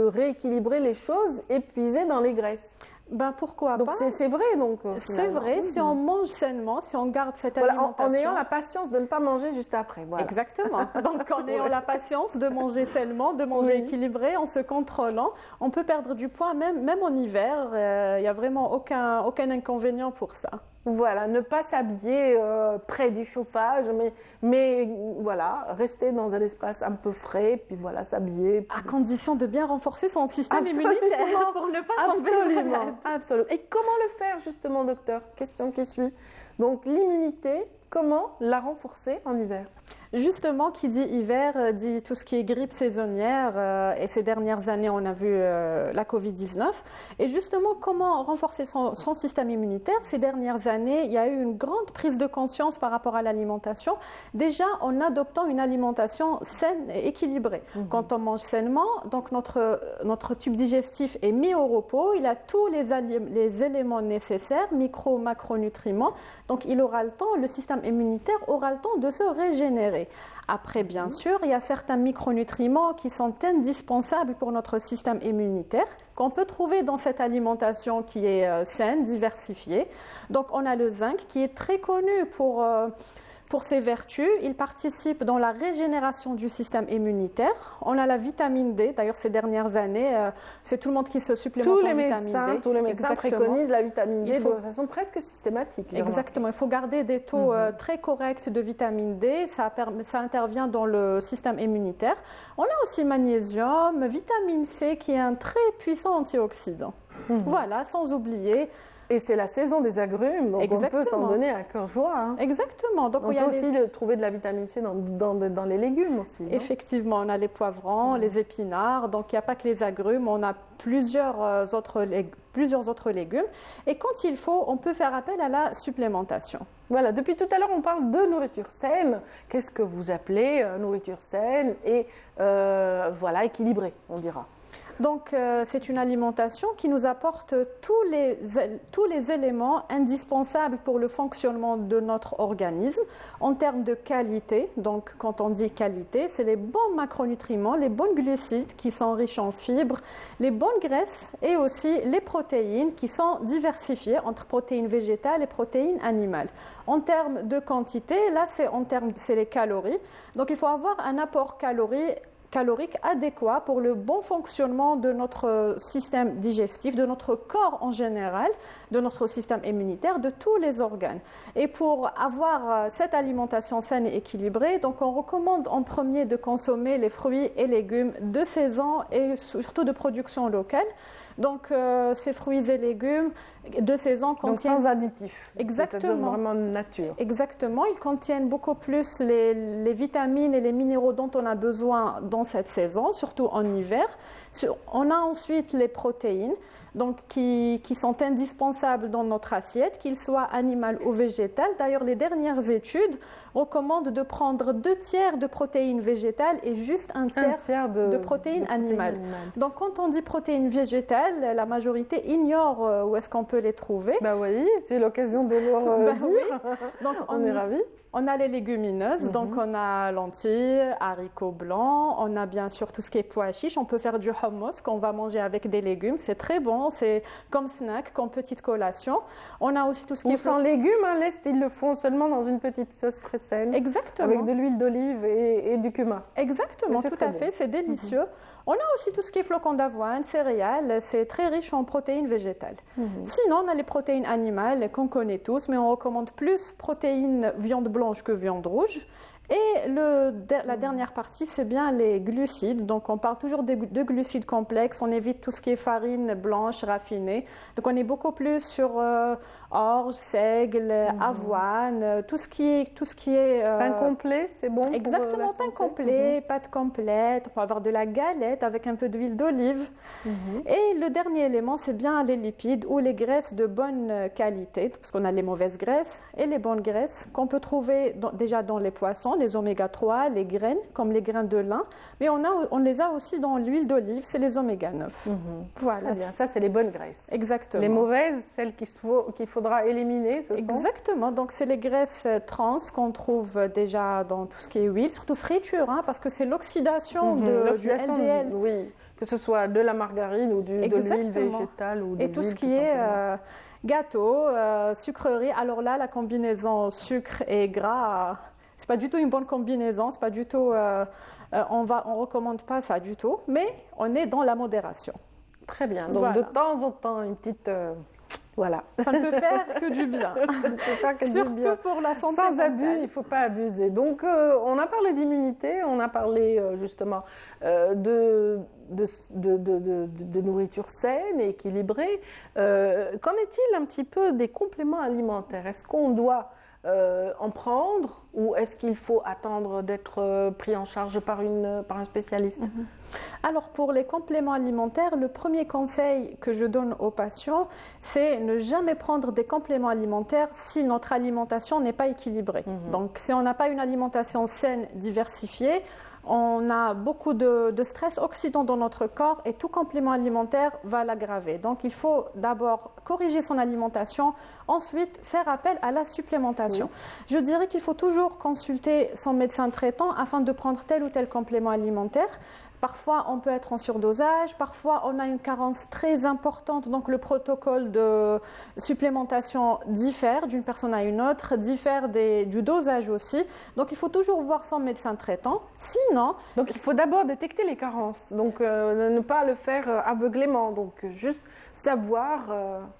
rééquilibrer les choses et puiser dans les graisses. Ben pourquoi donc pas. C'est vrai donc. C'est vrai, si on mange sainement, si on garde cette alimentation. En ayant la patience de ne pas manger juste après. Voilà. Exactement. Donc en ayant la patience de manger sainement, de manger équilibré, en se contrôlant, on peut perdre du poids même en hiver. Il n'y a vraiment aucun inconvénient pour ça. Voilà, ne pas s'habiller près du chauffage, mais voilà, rester dans un espace un peu frais, puis voilà, s'habiller. À condition de bien renforcer son système immunitaire pour ne pas tomber malade. Absolument. Et comment le faire justement, docteur? Question qui suit. Donc l'immunité, comment la renforcer en hiver? Justement, qui dit hiver, dit tout ce qui est grippe saisonnière. Et ces dernières années, on a vu la Covid-19. Et justement, comment renforcer son système immunitaire? Ces dernières années, il y a eu une grande prise de conscience par rapport à l'alimentation. Déjà, en adoptant une alimentation saine et équilibrée. Quand on mange sainement, donc notre tube digestif est mis au repos. Il a tous les éléments nécessaires, macronutriments. Donc, le système immunitaire aura le temps de se régénérer. Après, bien sûr, il y a certains micronutriments qui sont indispensables pour notre système immunitaire, qu'on peut trouver dans cette alimentation qui est saine, diversifiée. Donc, on a le zinc qui est très connu pour ses vertus. Il participe dans la régénération du système immunitaire. On a la vitamine D. D'ailleurs, ces dernières années, c'est tout le monde qui se supplémente en vitamine D. Tous les médecins préconisent la vitamine D de façon presque systématique. Exactement. Il faut garder des taux très corrects de vitamine D. Ça intervient dans le système immunitaire. On a aussi magnésium, vitamine C qui est un très puissant antioxydant. Voilà, sans oublier. Et c'est la saison des agrumes, donc on peut s'en donner à cœur joie. Hein. Exactement. Donc, on peut aussi trouver de la vitamine C dans les légumes aussi. Effectivement, on a les poivrons, les épinards, donc il n'y a pas que les agrumes, on a plusieurs autres légumes. Et quand il faut, on peut faire appel à la supplémentation. Voilà, depuis tout à l'heure, on parle de nourriture saine. Qu'est-ce que vous appelez nourriture saine et équilibrée, on dira? Donc, c'est une alimentation qui nous apporte tous les éléments indispensables pour le fonctionnement de notre organisme en termes de qualité. Donc, quand on dit qualité, c'est les bons macronutriments, les bons glucides qui sont riches en fibres, les bonnes graisses et aussi les protéines qui sont diversifiées entre protéines végétales et protéines animales. En termes de quantité, là, c'est les calories. Donc, il faut avoir un apport calorique calorique adéquat pour le bon fonctionnement de notre système digestif, de notre corps en général, de notre système immunitaire, de tous les organes. Et pour avoir cette alimentation saine et équilibrée, donc on recommande en premier de consommer les fruits et légumes de saison et surtout de production locale. Donc, ces fruits et légumes de saison contiennent... Donc, sans additifs. Exactement. C'est-à-dire vraiment nature. Exactement. Ils contiennent beaucoup plus les vitamines et les minéraux dont on a besoin dans cette saison, surtout en hiver. On a ensuite les protéines, donc qui sont indispensables dans notre assiette, qu'ils soient animales ou végétales. D'ailleurs, les dernières études recommandent de prendre 2 tiers de protéines végétales et juste un tiers de protéines animales. Donc, quand on dit protéines végétales, la majorité ignore où est-ce qu'on peut les trouver. Ben oui, c'est l'occasion de leur dire. Oui. Donc, on est ravis. On a les légumineuses, donc on a lentilles, haricots blancs, on a bien sûr tout ce qui est pois chiches. On peut faire du hummus qu'on va manger avec des légumes, c'est très bon, c'est comme snack, comme petite collation. On a aussi tout ce qui est... sans légumes, hein, l'Est, ils le font seulement dans une petite sauce très saine. Exactement. Avec de l'huile d'olive et du cumin. Exactement, tout à fait, c'est délicieux. On a aussi tout ce qui est flocons d'avoine, céréales, c'est très riche en protéines végétales. Sinon, on a les protéines animales qu'on connaît tous, mais on recommande plus protéines viande blanche que viande rouge. Et la dernière partie, c'est bien les glucides. Donc, on parle toujours de glucides complexes. On évite tout ce qui est farine blanche, raffinée. Donc, on est beaucoup plus sur orge, seigle, avoine, tout ce qui est pain complet, c'est bon. Exactement, pour pain complet, pâte complète. On peut avoir de la galette avec un peu d'huile d'olive. Et le dernier élément, c'est bien les lipides ou les graisses de bonne qualité, parce qu'on a les mauvaises graisses et les bonnes graisses qu'on peut trouver déjà dans les poissons, les oméga 3, les graines, comme les grains de lin, mais on les a aussi dans l'huile d'olive, c'est les oméga 9. Voilà. Très bien, ça c'est les bonnes graisses. Exactement. Les mauvaises, celles qu'il faudra éliminer, ce sont... Exactement, donc c'est les graisses trans qu'on trouve déjà dans tout ce qui est huile, surtout friture, hein, parce que c'est l'oxydation du LDL. Oui, que ce soit de la margarine ou de l'huile végétale ou de et tout ce qui est gâteau, sucrerie. Alors là, la combinaison sucre et gras... C'est pas du tout une bonne combinaison, c'est pas du tout, on recommande pas ça du tout, mais on est dans la modération. Très bien. Donc de temps en temps une petite, voilà. Ça ne peut faire que du bien. Surtout pour la santé Sans mentale. abus, il ne faut pas abuser. Donc on a parlé d'immunité, on a parlé justement de nourriture saine et équilibrée. Qu'en est-il un petit peu des compléments alimentaires? Est-ce qu'on doit en prendre ou est-ce qu'il faut attendre d'être pris en charge par un spécialiste? Alors pour les compléments alimentaires, le premier conseil que je donne aux patients, c'est ne jamais prendre des compléments alimentaires si notre alimentation n'est pas équilibrée. Donc si on n'a pas une alimentation saine, diversifiée, on a beaucoup de stress oxydant dans notre corps et tout complément alimentaire va l'aggraver. Donc il faut d'abord corriger son alimentation, ensuite faire appel à la supplémentation. Je dirais qu'il faut toujours consulter son médecin traitant afin de prendre tel ou tel complément alimentaire. Parfois, on peut être en surdosage, parfois on a une carence très importante, donc le protocole de supplémentation diffère d'une personne à une autre, diffère du dosage aussi. Donc il faut toujours voir son médecin traitant. Sinon... Donc il faut d'abord détecter les carences, donc ne pas le faire aveuglément, donc juste savoir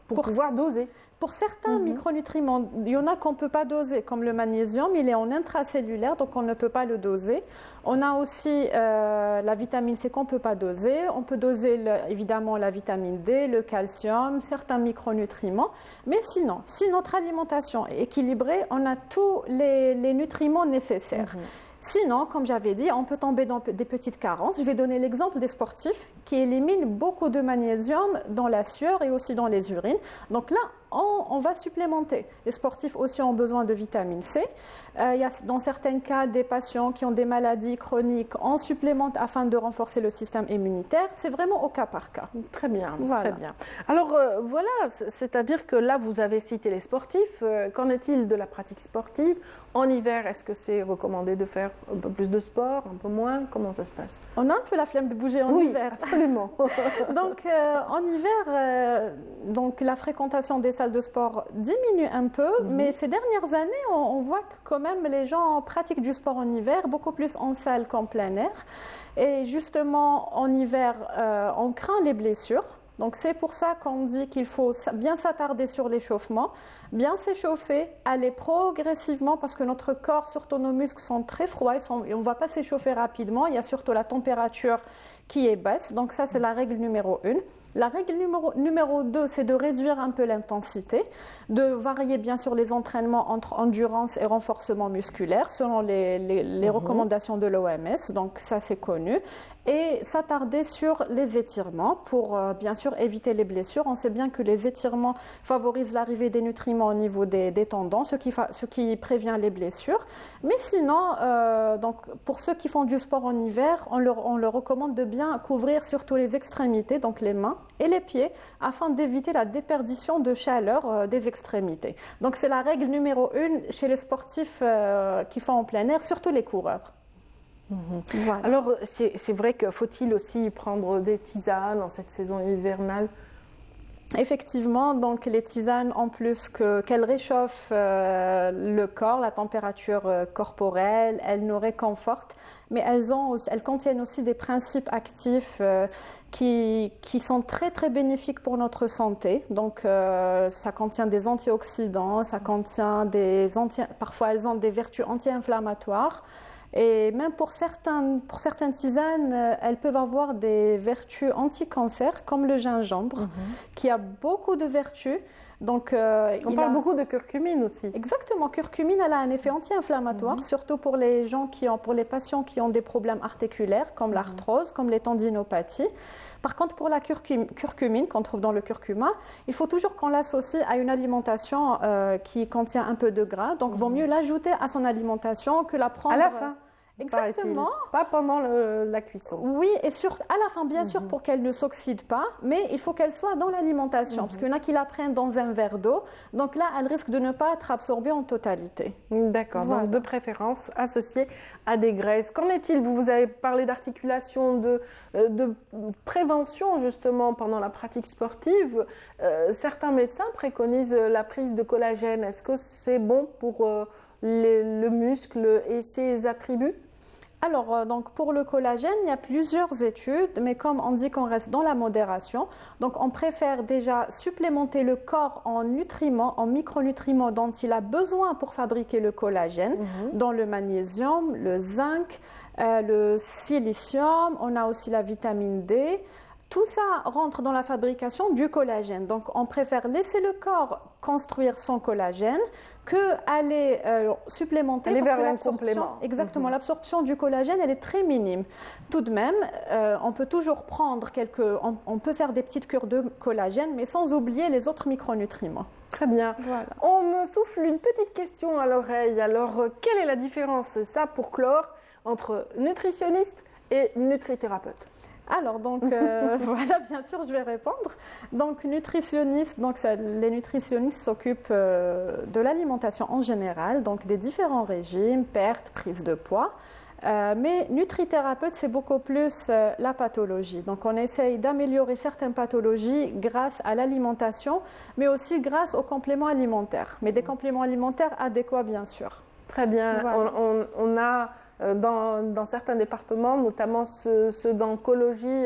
pour pouvoir doser. Pour certains micronutriments, il y en a qu'on ne peut pas doser, comme le magnésium, il est en intracellulaire, donc on ne peut pas le doser. On a aussi la vitamine C qu'on ne peut pas doser. On peut doser évidemment la vitamine D, le calcium, certains micronutriments. Mais sinon, si notre alimentation est équilibrée, on a tous les nutriments nécessaires. Sinon, comme j'avais dit, on peut tomber dans des petites carences. Je vais donner l'exemple des sportifs qui éliminent beaucoup de magnésium dans la sueur et aussi dans les urines. Donc là, on va supplémenter. Les sportifs aussi ont besoin de vitamine C. Il y a dans certains cas des patients qui ont des maladies chroniques, on supplémente afin de renforcer le système immunitaire. C'est vraiment au cas par cas. Très bien, voilà. Très bien. Alors voilà, c'est-à-dire que là, vous avez cité les sportifs. Qu'en est-il de la pratique sportive? En hiver, est-ce que c'est recommandé de faire un peu plus de sport, un peu moins? Comment ça se passe? On a un peu la flemme de bouger en hiver. Absolument. Donc en hiver, donc la fréquentation des salles salle de sport diminue un peu, mais ces dernières années, on voit que quand même les gens pratiquent du sport en hiver, beaucoup plus en salle qu'en plein air. Et justement, en hiver, on craint les blessures. Donc c'est pour ça qu'on dit qu'il faut bien s'attarder sur l'échauffement, bien s'échauffer, aller progressivement parce que notre corps, surtout nos muscles, sont très froids et on ne va pas s'échauffer rapidement. Il y a surtout la température qui est basse. Donc ça, c'est la règle numéro 1. La règle numéro 2, c'est de réduire un peu l'intensité, de varier bien sûr les entraînements entre endurance et renforcement musculaire selon les recommandations de l'OMS. Donc ça, c'est connu. Et s'attarder sur les étirements pour bien sûr éviter les blessures. On sait bien que les étirements favorisent l'arrivée des nutriments au niveau des tendons, ce qui prévient les blessures. Mais sinon, donc, pour ceux qui font du sport en hiver, on leur recommande de bien couvrir surtout les extrémités, donc les mains et les pieds, afin d'éviter la déperdition de chaleur des extrémités. Donc c'est la règle numéro 1 chez les sportifs qui font en plein air, surtout les coureurs. Voilà. Alors, c'est vrai que faut-il aussi prendre des tisanes en cette saison hivernale? Effectivement, donc les tisanes, en plus qu'elles réchauffent le corps, la température corporelle, elles nous réconfortent, mais elles contiennent aussi des principes actifs qui sont très très bénéfiques pour notre santé. Donc ça contient des antioxydants, ça contient parfois elles ont des vertus anti-inflammatoires. Et même pour certaines tisanes, elles peuvent avoir des vertus anti-cancer, comme le gingembre, qui a beaucoup de vertus. Donc, on parle beaucoup de curcumine aussi. Exactement, curcumine, elle a un effet anti-inflammatoire, surtout pour les patients qui ont des problèmes articulaires, comme l'arthrose, comme les tendinopathies. Par contre, pour la curcumine qu'on trouve dans le curcuma, il faut toujours qu'on l'associe à une alimentation qui contient un peu de gras. Donc, vaut mieux l'ajouter à son alimentation que la prendre... À la fin. Exactement. Pas pendant la cuisson. Oui, et à la fin, bien sûr, pour qu'elle ne s'oxyde pas, mais il faut qu'elle soit dans l'alimentation, parce qu'il y en a qui la prennent dans un verre d'eau, donc là, elle risque de ne pas être absorbée en totalité. D'accord, voilà. Donc de préférence associée à des graisses. Qu'en est-il? Vous avez parlé d'articulation, de prévention justement pendant la pratique sportive. Certains médecins préconisent la prise de collagène. Est-ce que c'est bon pour le muscle et ses attributs? Alors, donc pour le collagène, il y a plusieurs études, mais comme on dit qu'on reste dans la modération, donc on préfère déjà supplémenter le corps en nutriments, en micronutriments dont il a besoin pour fabriquer le collagène, dont le magnésium, le zinc, le silicium, on a aussi la vitamine D. Tout ça rentre dans la fabrication du collagène. Donc, on préfère laisser le corps construire son collagène qu'aller supplémenter. Aller parce vers que un complément. Exactement. L'absorption du collagène, elle est très minime. Tout de même, on peut toujours prendre on peut faire des petites cures de collagène, mais sans oublier les autres micronutriments. Très bien. Voilà. On me souffle une petite question à l'oreille. Alors, quelle est la différence, ça pour clore, entre nutritionniste et nutrithérapeute? Alors, donc, voilà, bien sûr, je vais répondre. Donc, nutritionniste, les nutritionnistes s'occupent de l'alimentation en général, donc des différents régimes, perte, prise de poids. Mais nutrithérapeute, c'est beaucoup plus la pathologie. Donc, on essaye d'améliorer certaines pathologies grâce à l'alimentation, mais aussi grâce aux compléments alimentaires. Mais des compléments alimentaires adéquats, bien sûr. Très bien. Voilà. On a... Dans certains départements, notamment ceux d'oncologie,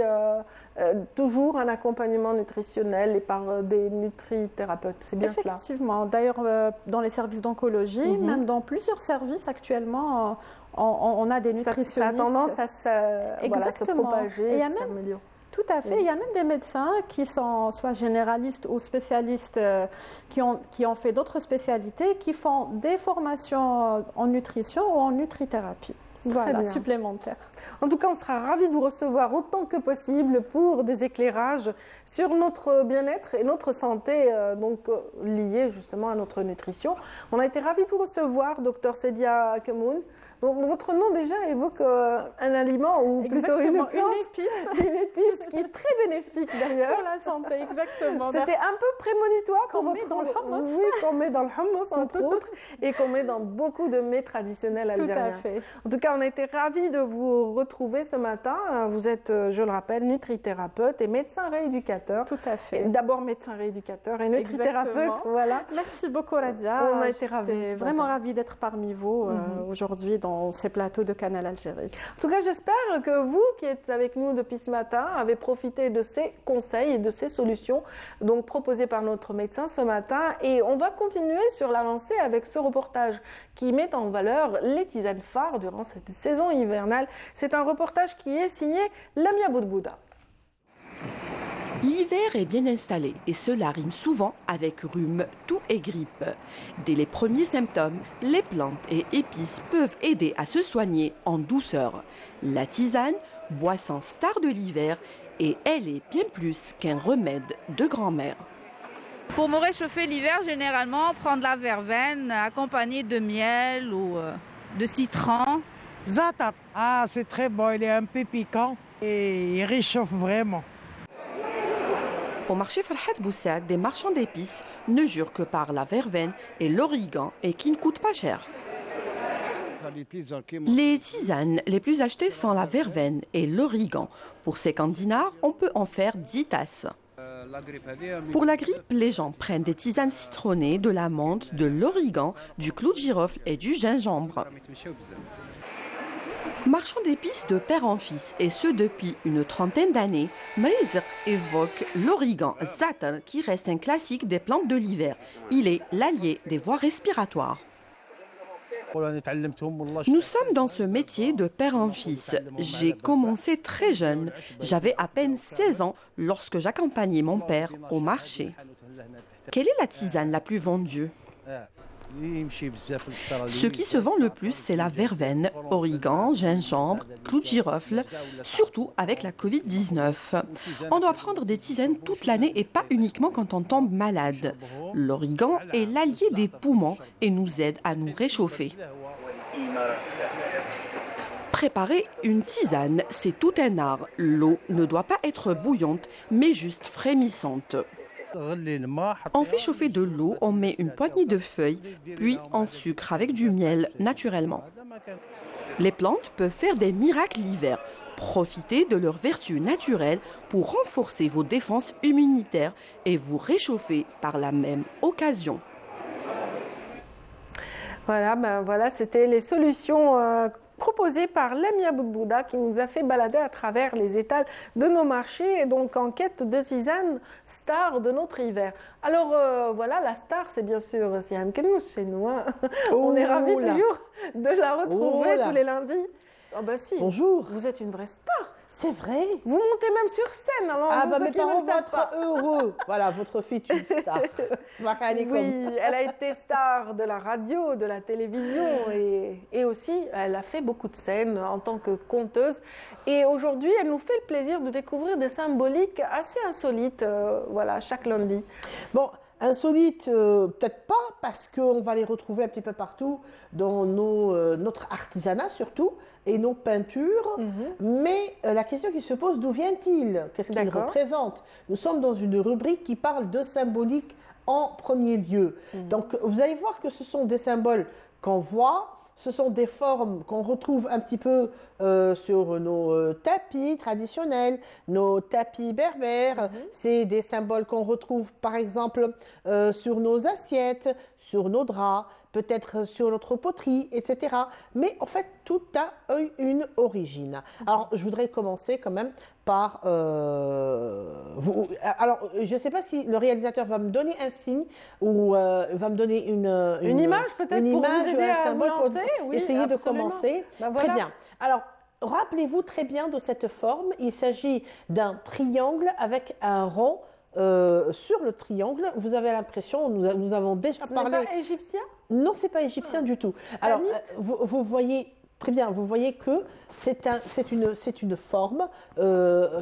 toujours un accompagnement nutritionnel et par des nutrithérapeutes. C'est bien cela. Effectivement. D'ailleurs, dans les services d'oncologie, même dans plusieurs services actuellement, on a des nutritionnistes. Ça a tendance à se propager et s'améliorer. Tout à fait. Il y a même des médecins qui sont soit généralistes ou spécialistes qui ont fait d'autres spécialités, qui font des formations en nutrition ou en nutrithérapie. Voilà, supplémentaires. En tout cas, on sera ravis de vous recevoir autant que possible pour des éclairages sur notre bien-être et notre santé, liés justement à notre nutrition. On a été ravis de vous recevoir, Dr Sadia Kemoun. Donc, votre nom déjà évoque un aliment ou plutôt une plante, une épice qui est très bénéfique d'ailleurs. Pour la santé, exactement. C'était un peu prémonitoire qu'on met dans le hummus. Oui, qu'on met dans le hummus entre autres et qu'on met dans beaucoup de mets traditionnels algériens. Tout à fait. En tout cas, on a été ravis de vous retrouver ce matin. Vous êtes, je le rappelle, nutrithérapeute et médecin rééducateur. Tout à fait. D'abord médecin rééducateur et nutrithérapeute. Voilà. Merci beaucoup Radia. On a été ravis. Vraiment ravis d'être parmi vous aujourd'hui dans ces plateaux de Canal Algérie. En tout cas, j'espère que vous qui êtes avec nous depuis ce matin avez profité de ces conseils et de ces solutions donc proposées par notre médecin ce matin. Et on va continuer sur la lancée avec ce reportage qui met en valeur les tisanes phares durant cette saison hivernale. C'est un reportage qui est signé Lamia Boudbouda. L'hiver est bien installé et cela rime souvent avec rhume, toux et grippe. Dès les premiers symptômes, les plantes et épices peuvent aider à se soigner en douceur. La tisane, boisson star de l'hiver, et elle est bien plus qu'un remède de grand-mère. Pour me réchauffer l'hiver, généralement, prendre la verveine accompagnée de miel ou de citron. Zatar, c'est très bon, il est un peu piquant et il réchauffe vraiment. Au marché Farhat Boussac, des marchands d'épices ne jurent que par la verveine et l'origan et qui ne coûtent pas cher. Les tisanes les plus achetées sont la verveine et l'origan. Pour 50 dinars, on peut en faire 10 tasses. Pour la grippe, les gens prennent des tisanes citronnées, de la menthe, de l'origan, du clou de girofle et du gingembre. Marchand d'épices de père en fils, et ce depuis une trentaine d'années, Maïzer évoque l'origan zatar qui reste un classique des plantes de l'hiver. Il est l'allié des voies respiratoires. Nous sommes dans ce métier de père en fils. J'ai commencé très jeune. J'avais à peine 16 ans lorsque j'accompagnais mon père au marché. Quelle est la tisane la plus vendue ? Ce qui se vend le plus, c'est la verveine, origan, gingembre, clou de girofle, surtout avec la Covid-19. On doit prendre des tisanes toute l'année et pas uniquement quand on tombe malade. L'origan est l'allié des poumons et nous aide à nous réchauffer. Préparer une tisane, c'est tout un art. L'eau ne doit pas être bouillante, mais juste frémissante. On fait chauffer de l'eau, on met une poignée de feuilles, puis on sucre avec du miel naturellement. Les plantes peuvent faire des miracles l'hiver. Profitez de leurs vertus naturelles pour renforcer vos défenses immunitaires et vous réchauffer par la même occasion. Voilà, c'était les solutions proposé par Lamia Boudbouda qui nous a fait balader à travers les étals de nos marchés et donc en quête de tisane star de notre hiver. Alors voilà, la star c'est bien sûr Siam Kenous chez nous. Hein. On est ravis toujours de la retrouver tous les lundis. Oh bah si. Bonjour. Vous êtes une vraie star. C'est vrai. Vous montez même sur scène. Alors mes parents vont être heureux. Voilà, votre fille est une star. Oui, elle a été star de la radio, de la télévision et aussi elle a fait beaucoup de scènes en tant que conteuse. Et aujourd'hui, elle nous fait le plaisir de découvrir des symboliques assez insolites, chaque lundi. Bon, insolites, peut-être pas, parce qu'on va les retrouver un petit peu partout dans notre artisanat surtout, et nos peintures. Mais la question qui se pose, d'où vient-il? Qu'est-ce qu'il représente? Nous sommes dans une rubrique qui parle de symbolique en premier lieu. Donc, vous allez voir que ce sont des symboles qu'on voit. Ce sont des formes qu'on retrouve un petit peu sur nos tapis traditionnels, nos tapis berbères. C'est des symboles qu'on retrouve par exemple sur nos assiettes, sur nos draps, peut-être sur notre poterie, etc. Mais en fait, tout a une origine. Alors, je voudrais commencer quand même par... Alors, je ne sais pas si le réalisateur va me donner un signe ou va me donner une image peut-être pour vous aider à symbole vous lancer. Pour essayer de commencer. Voilà. Très bien. Alors, rappelez-vous très bien de cette forme. Il s'agit d'un triangle avec un rond. Sur le triangle, vous avez l'impression, nous avons déjà parlé... C'est pas égyptien? Non, c'est pas égyptien du tout. Alors, vous voyez Très bien, vous voyez que c'est une forme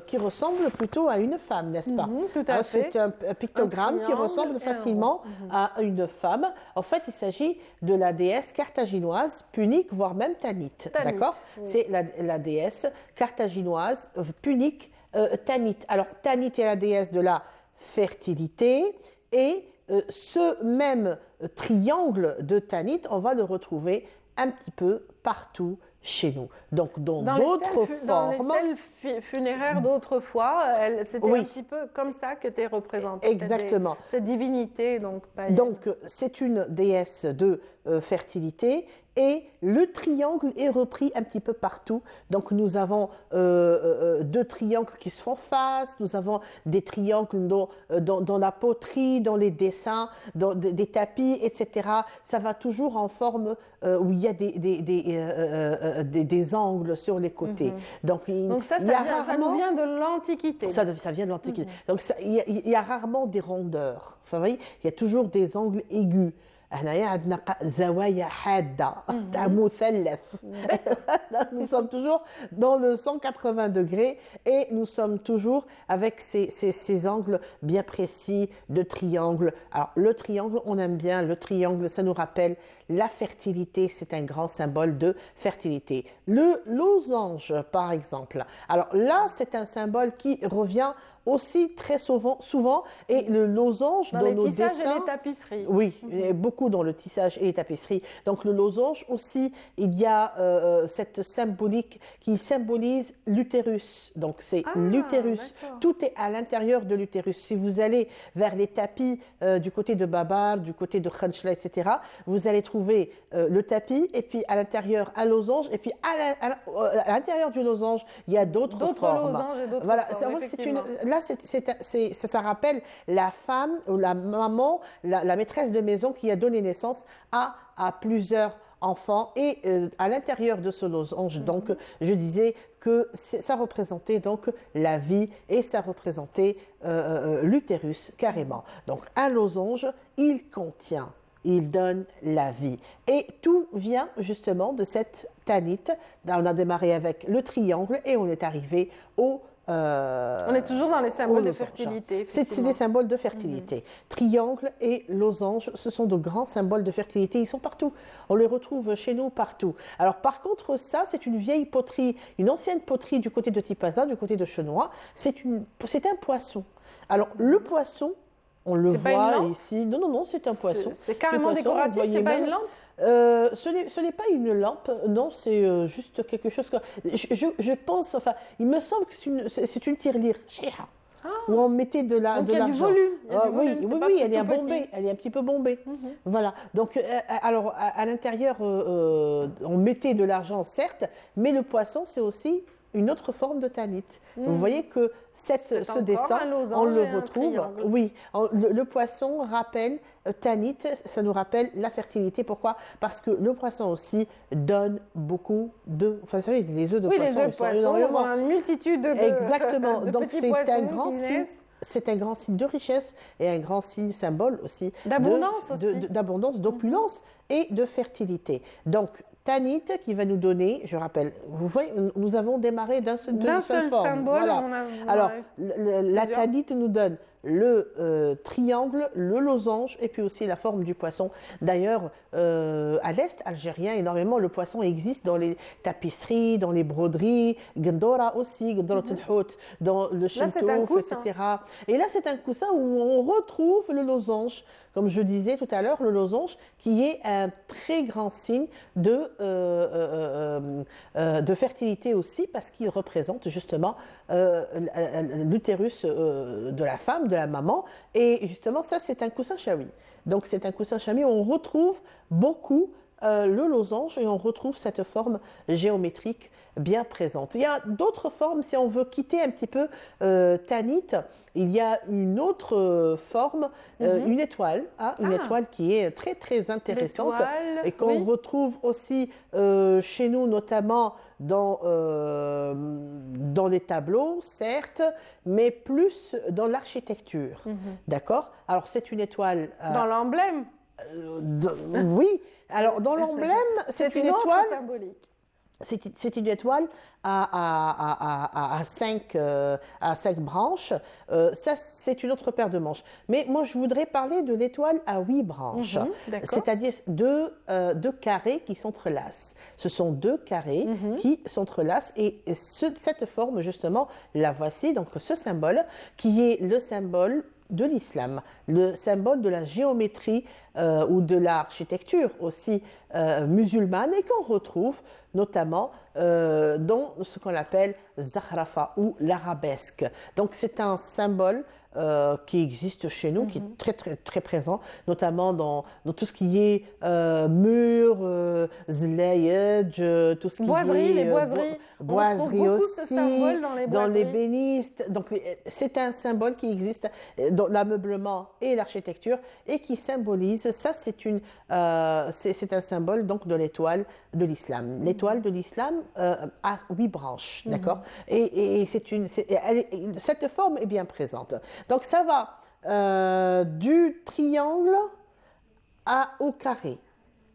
qui ressemble plutôt à une femme, n'est-ce pas? Tout à fait. C'est un pictogramme qui ressemble facilement à une femme. En fait, il s'agit de la déesse carthaginoise punique, voire même Tanit. D'accord? C'est la déesse carthaginoise punique Tanit. Alors, Tanit est la déesse de la fertilité et ce même triangle de Tanit, on va le retrouver un petit peu partout chez nous. Donc, dans d'autres formes. Dans les stèles funéraires d'autrefois, c'était un petit peu comme ça qu'était représentée exactement. Cette divinité. Donc, c'est une déesse de fertilité et le triangle est repris un petit peu partout. Donc, nous avons deux triangles qui se font face, nous avons des triangles dans la poterie, dans les dessins, dans des tapis, etc. Ça va toujours en forme où il y a des angles sur les côtés. Donc ça nous vient de l'Antiquité. Ça vient de l'Antiquité. Donc, il y a rarement des rondeurs. Vous voyez, il y a toujours des angles aigus. Nous sommes toujours dans le 180 degrés et nous sommes toujours avec ces angles bien précis de triangle. Alors le triangle, on aime bien le triangle, ça nous rappelle la fertilité, c'est un grand symbole de fertilité. Le losange, par exemple. Alors là, c'est un symbole qui revient aussi très souvent et le losange dans nos dessins. Dans les tissages et les tapisseries. Oui, beaucoup dans le tissage et les tapisseries. Donc le losange aussi, il y a cette symbolique qui symbolise l'utérus. Donc c'est l'utérus. Tout est à l'intérieur de l'utérus. Si vous allez vers les tapis du côté de Babar, du côté de Khanchla, etc., vous allez trouver le tapis et puis à l'intérieur un losange et puis à l'intérieur du losange, il y a d'autres formes. Losanges et d'autres voilà, formes, là, ça rappelle la femme ou la maman, la maîtresse de maison qui a donné naissance à plusieurs enfants et à l'intérieur de ce losange. Donc, je disais que ça représentait donc la vie et ça représentait l'utérus carrément. Donc, un losange, il donne la vie. Et tout vient justement de cette Tanit. Là, on a démarré avec le triangle et on est arrivé au on est toujours dans les symboles de fertilité. C'est des symboles de fertilité. Triangle et losange, ce sont de grands symboles de fertilité. Ils sont partout. On les retrouve chez nous partout. Alors par contre, ça, c'est une vieille poterie, une ancienne poterie du côté de Tipaza, du côté de Chenois. C'est un poisson. Alors le poisson, on le voit ici. Non, c'est un poisson. C'est carrément décoratif, c'est pas une lampe? Ce n'est pas une lampe, non, c'est juste quelque chose que... Je pense, enfin, il me semble que c'est une tirelire, où on mettait de l'argent. Donc il y a du volume. Oui, elle est bombée, elle est un petit peu bombée. Voilà, donc alors à l'intérieur, on mettait de l'argent, certes, mais le poisson, c'est aussi une autre forme de Tanit. Vous voyez que ce dessin, on le retrouve. Oui, le poisson rappelle Tanit, ça nous rappelle la fertilité. Pourquoi? Parce que le poisson aussi donne beaucoup de... Enfin, vous savez, les œufs de poisson. Oui, les œufs de poisson, on a une multitude de exactement. de donc petits poissons c'est un grand signe. C'est un grand signe de richesse et un grand signe symbole aussi d'abondance, d'opulence et de fertilité. Donc, Tanit qui va nous donner, je rappelle, vous voyez, nous avons démarré d'un seul symbole. Voilà. Alors, la Tanit nous donne le triangle, le losange et puis aussi la forme du poisson. D'ailleurs, à l'est algérien, énormément, le poisson existe dans les tapisseries, dans les broderies, Gandora aussi, Gandora Telhout, dans le chintouf, etc. Et là, c'est un coussin où on retrouve le losange. Comme je disais tout à l'heure, le losange qui est un très grand signe de fertilité aussi parce qu'il représente justement l'utérus de la femme, de la maman. Et justement, ça, c'est un coussin chaoui. Donc, c'est un coussin chaoui où on retrouve beaucoup le losange et on retrouve cette forme géométrique bien présente. Il y a d'autres formes, si on veut quitter un petit peu Tanit, il y a une autre forme, une étoile, une étoile qui est très très intéressante et qu'on retrouve aussi chez nous, notamment dans les tableaux, certes, mais plus dans l'architecture. D'accord? Alors c'est une étoile... dans l'emblème oui. Alors, dans l'emblème, c'est une étoile symbolique. C'est une étoile à 5 branches. Ça, c'est une autre paire de manches. Mais moi, je voudrais parler de l'étoile à 8 branches. C'est-à-dire deux carrés qui s'entrelacent. Ce sont 2 carrés qui s'entrelacent. Et cette forme, justement, la voici. Donc, ce symbole qui est le symbole de l'islam, le symbole de la géométrie ou de l'architecture aussi musulmane et qu'on retrouve notamment dans ce qu'on appelle Zakhrafa ou l'arabesque. Donc c'est un symbole qui existe chez nous, qui est très, très, très présent, notamment dans tout ce qui est mur, zlayedj, tout ce qui boiserie, est... les boiseries. Boiserie aussi, dans les bénistes. Donc c'est un symbole qui existe dans l'ameublement et l'architecture et qui symbolise, ça c'est un symbole donc de l'étoile de l'islam. L'étoile de l'islam a 8 branches, d'accord? Et cette forme est bien présente. Donc ça va du triangle au carré.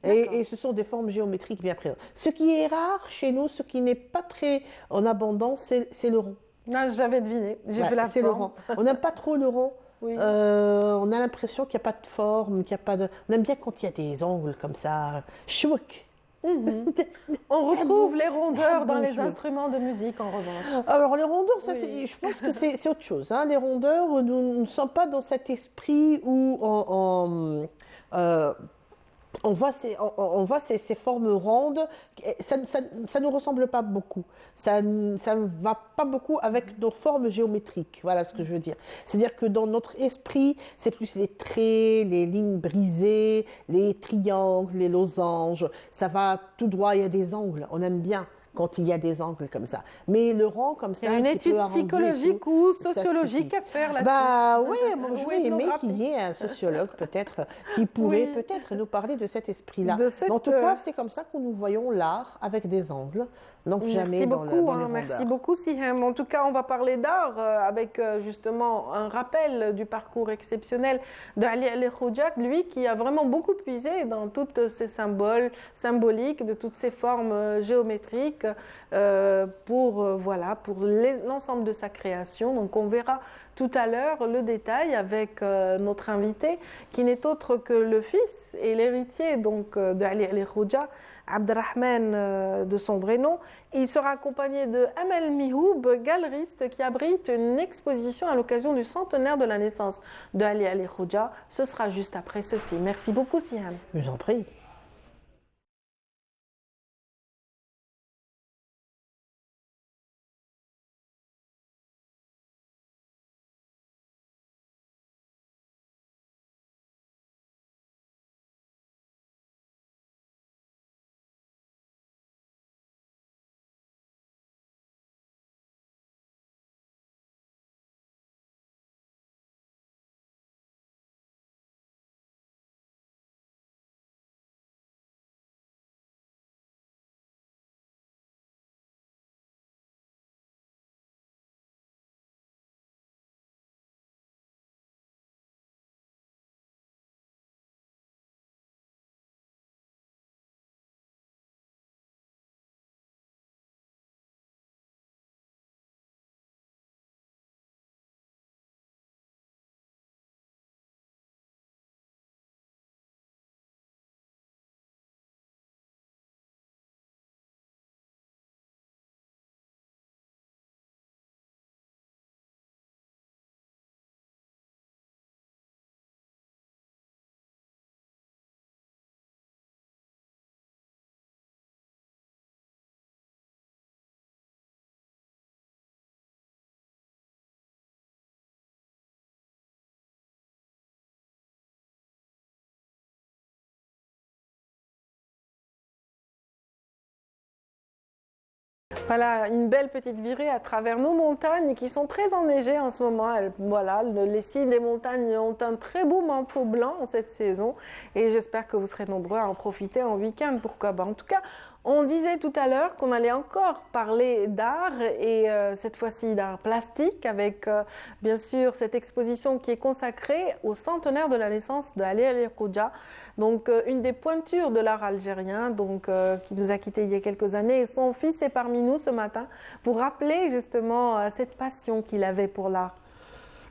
Et ce sont des formes géométriques bien présentes. Ce qui est rare chez nous, ce qui n'est pas très en abondance, c'est le rond. Non, j'avais deviné, j'ai vu la forme. C'est le rond. On n'aime pas trop le rond. Oui. On a l'impression qu'il n'y a pas de forme, qu'il n'y a pas de... On aime bien quand il y a des angles comme ça. Chouk. On retrouve les rondeurs dans les instruments de musique en revanche. Alors les rondeurs, ça, je pense que c'est autre chose. Hein. Les rondeurs, nous ne sommes pas dans cet esprit où on voit ces formes rondes, ça ne nous ressemble pas beaucoup. Ça ne va pas beaucoup avec nos formes géométriques. Voilà ce que je veux dire. C'est-à-dire que dans notre esprit, c'est plus les traits, les lignes brisées, les triangles, les losanges. Ça va tout droit, il y a des angles. On aime bien quand il y a des angles comme ça. Mais le rond comme ça, il y a une étude psychologique ou sociologique à faire là-dessus. Bah oui, je vais aimer qu'il y ait un sociologue peut-être qui pourrait peut-être nous parler de cet esprit-là. Mais en tout cas, c'est comme ça que nous voyons l'art avec des angles. Donc jamais dans les rondeurs. Merci beaucoup Siham. En tout cas, on va parler d'art avec justement un rappel du parcours exceptionnel d'Ali al-Khoujat, lui qui a vraiment beaucoup puisé dans tous ces symboles symboliques, de toutes ces formes géométriques pour l'ensemble de sa création. Donc on verra tout à l'heure le détail avec notre invité qui n'est autre que le fils et l'héritier donc d'Ali al-Khoujat, Abderrahman de son vrai nom. Il sera accompagné de Amal Mihoub, galeriste qui abrite une exposition à l'occasion du centenaire de la naissance de Ali al-Khoujat. Ce sera juste après ceci. Merci beaucoup Siham. Je vous en prie. Voilà, une belle petite virée à travers nos montagnes qui sont très enneigées en ce moment. Voilà, les cimes des montagnes ont un très beau manteau blanc en cette saison et j'espère que vous serez nombreux à en profiter en week-end, pourquoi pas. En tout cas, On disait tout à l'heure qu'on allait encore parler d'art et cette fois-ci d'art plastique avec bien sûr cette exposition qui est consacrée au centenaire de la naissance de Ali El Khodja, donc une des pointures de l'art algérien, donc qui nous a quittés il y a quelques années. Et son fils est parmi nous ce matin pour rappeler justement cette passion qu'il avait pour l'art.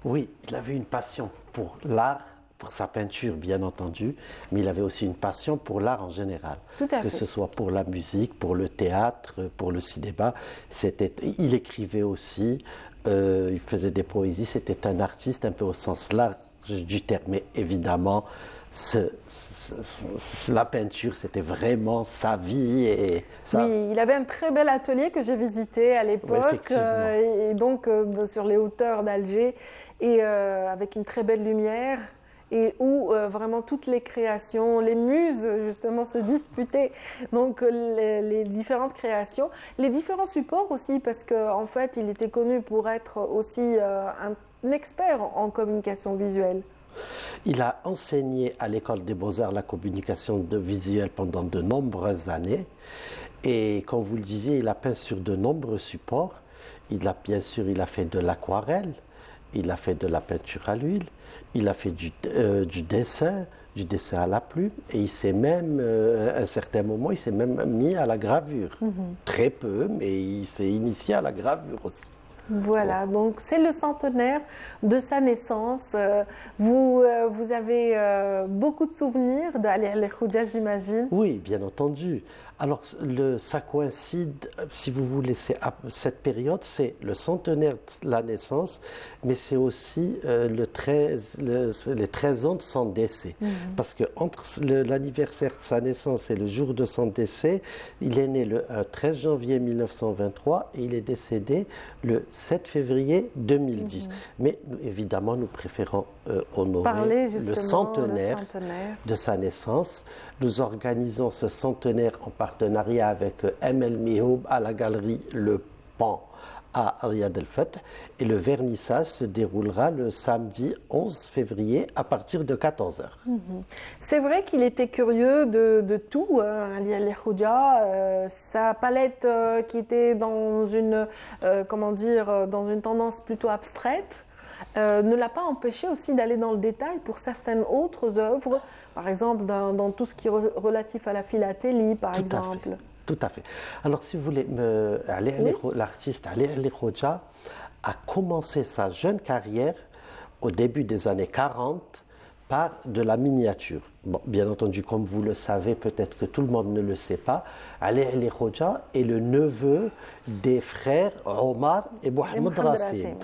Oui, il avait une passion pour l'art, pour sa peinture bien entendu, mais il avait aussi une passion pour l'art en général. Que ce soit pour la musique, pour le théâtre, pour le cinéma. Il écrivait aussi, il faisait des poésies, c'était un artiste un peu au sens large du terme, mais évidemment, la peinture, c'était vraiment sa vie. Et ça... Oui, il avait un très bel atelier que j'ai visité à l'époque, et donc sur les hauteurs d'Alger, et avec une très belle lumière. Et où vraiment toutes les créations, les muses justement se disputaient, donc les différentes créations, les différents supports aussi, parce qu'en fait il était connu pour être aussi un expert en communication visuelle. Il a enseigné à l'école des beaux-arts la communication visuelle pendant de nombreuses années et comme vous le disiez, il a peint sur de nombreux supports. Bien sûr, il a fait de l'aquarelle, il a fait de la peinture à l'huile, il a fait du dessin à la plume, et il s'est même, à un certain moment, il s'est même mis à la gravure. Très peu, mais il s'est initié à la gravure aussi. Voilà, donc c'est le centenaire de sa naissance. Vous avez beaucoup de souvenirs d'Ali El Khodja, j'imagine. Oui, bien entendu. Alors, ça coïncide, si vous voulez, cette période, c'est le centenaire de la naissance, mais c'est aussi les 13 ans de son décès. Parce que entre l'anniversaire de sa naissance et le jour de son décès, il est né le 13 janvier 1923 et il est décédé le 7 février 2010. Mais évidemment, nous préférons honorer le centenaire de sa naissance. Nous organisons ce centenaire en partenariat avec ML Mihoub à la galerie Le Pan à Riyad El Fath, et le vernissage se déroulera le samedi 11 février à partir de 14h. C'est vrai qu'il était curieux de tout, Ali El Khodja. Sa palette qui était dans une tendance plutôt abstraite ne l'a pas empêché aussi d'aller dans le détail pour certaines autres œuvres, par exemple dans tout ce qui est relatif à la philatélie, par exemple. Tout à fait. Alors, si vous voulez, l'artiste Ali El Khodja a commencé sa jeune carrière au début des années 40 par de la miniature. Bon, bien entendu, comme vous le savez, peut-être que tout le monde ne le sait pas, Ali El Khodja est le neveu des frères Omar et Mohamed Rassim.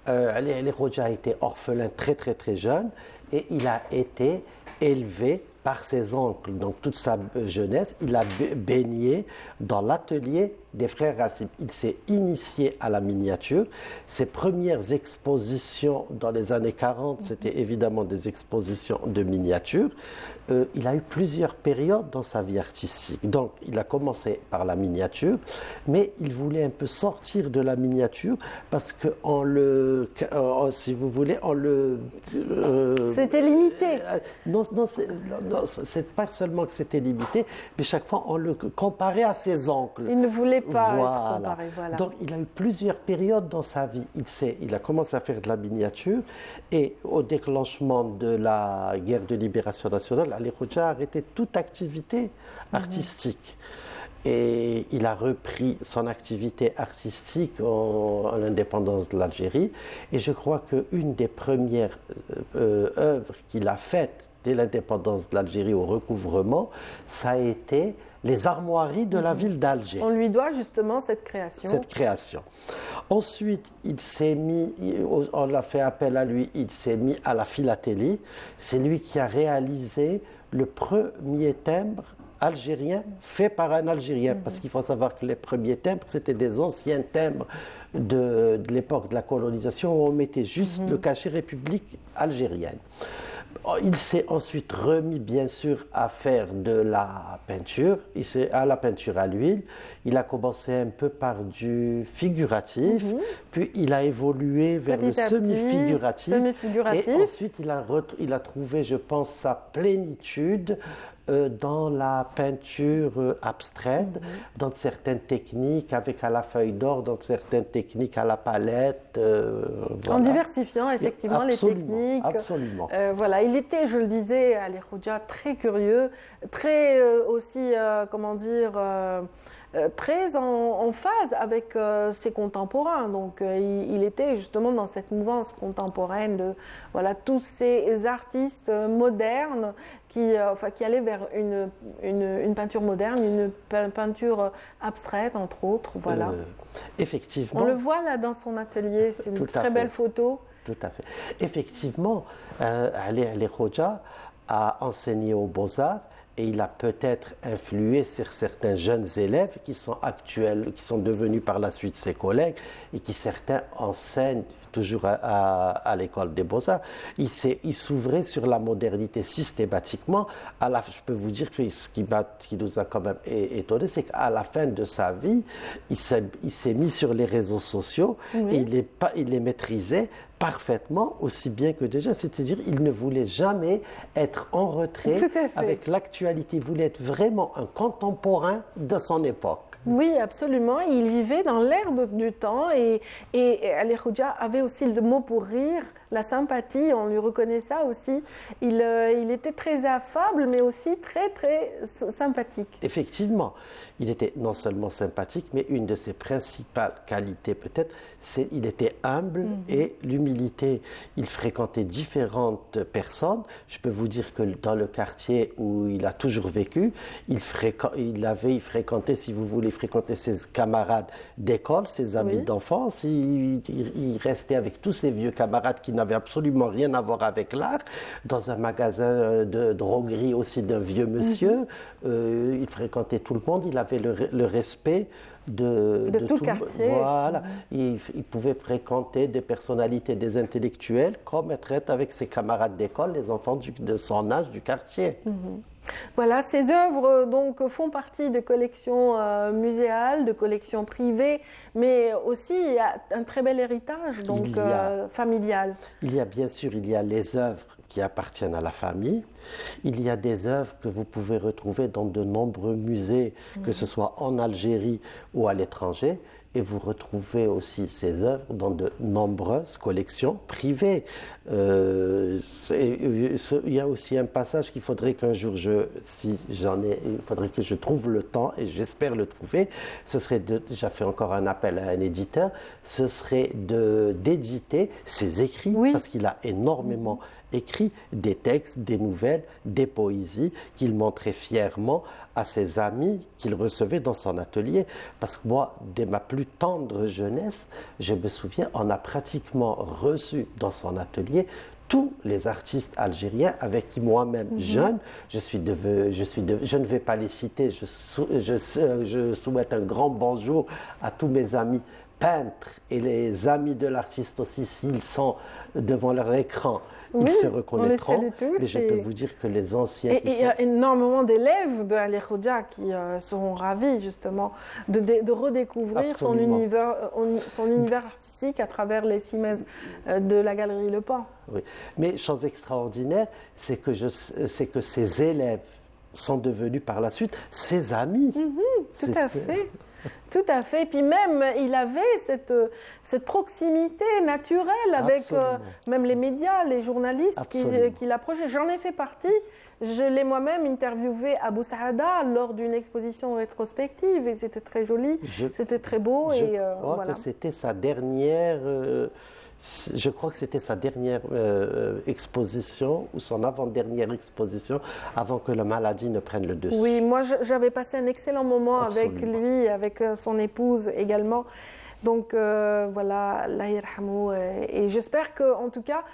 Ali El Khodja a été orphelin très très très jeune et il a été élevé par ses oncles. Donc toute sa jeunesse, il a baigné dans l'atelier des frères Rassim. Il s'est initié à la miniature. Ses premières expositions dans les années 40, c'était évidemment des expositions de miniature. Il a eu plusieurs périodes dans sa vie artistique. Donc il a commencé par la miniature, mais il voulait un peu sortir de la miniature parce que si vous voulez, c'était limité. Non, c'est pas seulement que c'était limité, mais chaque fois on le comparait à ses oncles. Il ne voulait pas être comparé. Voilà. Donc il a eu plusieurs périodes dans sa vie. Il a commencé à faire de la miniature et au déclenchement de la guerre de libération nationale, Ali Khodja a arrêté toute activité artistique. Et il a repris son activité artistique à l'indépendance de l'Algérie. Et je crois qu'une des premières œuvres qu'il a faites dès l'indépendance de l'Algérie au recouvrement, ça a été les armoiries de la ville d'Alger. On lui doit justement cette création. Ensuite, on a fait appel à lui, il s'est mis à la philatélie. C'est lui qui a réalisé le premier timbre algérien fait par un Algérien, parce qu'il faut savoir que les premiers timbres, c'était des anciens timbres de l'époque de la colonisation où on mettait juste le cachet République algérienne. Il s'est ensuite remis bien sûr à faire de la peinture, à la peinture à l'huile. Il a commencé un peu par du figuratif, puis il a évolué vers le semi-figuratif. Et ensuite il a trouvé, je pense, sa plénitude dans la peinture abstraite, dans certaines techniques avec à la feuille d'or, dans certaines techniques à la palette. En diversifiant effectivement les techniques. Absolument. Voilà, il était, je le disais, Ali Khouja, très curieux, très aussi, très en phase avec ses contemporains. Donc il était justement dans cette mouvance contemporaine de tous ces artistes modernes qui allaient vers une peinture moderne, une peinture abstraite entre autres. Voilà. Effectivement. On le voit là dans son atelier, c'est une très belle photo. Tout à fait. Effectivement, Ali Khouja a enseigné aux Beaux-Arts et il a peut-être influé sur certains jeunes élèves qui sont actuels, qui sont devenus par la suite ses collègues et qui certains enseignent toujours à l'école des Beaux-Arts. Il s'ouvrait sur la modernité systématiquement. Je peux vous dire que ce qui nous a quand même étonné, c'est qu'à la fin de sa vie, il s'est mis sur les réseaux sociaux et il les maîtrisait parfaitement, aussi bien que déjà, c'est-à-dire il ne voulait jamais être en retrait avec l'actualité, il voulait être vraiment un contemporain de son époque. Oui, absolument. Il vivait dans l'air du temps et Ali Khouja avait aussi le mot pour rire, la sympathie, on lui reconnaît ça aussi. Il était très affable, mais aussi très, très sympathique. Effectivement, il était non seulement sympathique, mais une de ses principales qualités peut-être, c'est qu'il était humble et l'humilité. Il fréquentait différentes personnes. Je peux vous dire que dans le quartier où il a toujours vécu, il fréquentait, si vous voulez, fréquenter ses camarades d'école, ses amis d'enfance. Il restait avec tous ses vieux camarades qui n'avaient absolument rien à voir avec l'art, dans un magasin de droguerie aussi d'un vieux monsieur. Il fréquentait tout le monde, il avait le respect de tout le quartier. Voilà. Il pouvait fréquenter des personnalités, des intellectuels, comme être avec ses camarades d'école, les enfants de son âge du quartier. Voilà, ces œuvres donc font partie de collections muséales, de collections privées, mais aussi il y a un très bel héritage donc familial. Il y a bien sûr, il y a les œuvres qui appartiennent à la famille. Il y a des œuvres que vous pouvez retrouver dans de nombreux musées, que ce soit en Algérie ou à l'étranger. Et vous retrouvez aussi ces œuvres dans de nombreuses collections privées. Il y a aussi un passage qu'il faudrait qu'un jour, il faudrait que je trouve le temps, et j'espère le trouver. Ce serait j'ai fait encore un appel à un éditeur, ce serait d'éditer ses écrits, parce qu'il a énormément écrit des textes, des nouvelles, des poésies qu'il montrait fièrement à ses amis qu'il recevait dans son atelier. Parce que moi, dès ma plus tendre jeunesse, je me souviens, on a pratiquement reçu dans son atelier tous les artistes algériens avec qui moi-même, jeune, je ne vais pas les citer, je souhaite un grand bonjour à tous mes amis peintres et les amis de l'artiste aussi, s'ils sont devant leur écran. Ils se reconnaîtront, mais je peux vous dire que les anciens... Et il y a énormément d'élèves de Ali Khouja qui seront ravis justement de redécouvrir son univers artistique à travers les cimaises de la Galerie Le Pan. Oui, mais chose extraordinaire, c'est que ces élèves sont devenus par la suite ses amis. Tout à fait. Tout à fait. Et puis même, il avait cette proximité naturelle avec même les médias, les journalistes qui l'approchaient. J'en ai fait partie. Je l'ai moi-même interviewé à Boussaada lors d'une exposition rétrospective et c'était très joli, c'était très beau. Je crois que c'était sa dernière... Je crois que c'était sa dernière exposition ou son avant-dernière exposition avant que la maladie ne prenne le dessus. Oui, moi j'avais passé un excellent moment avec lui, avec son épouse également. Donc voilà, Allah yarhamou. Et j'espère qu'en tout cas,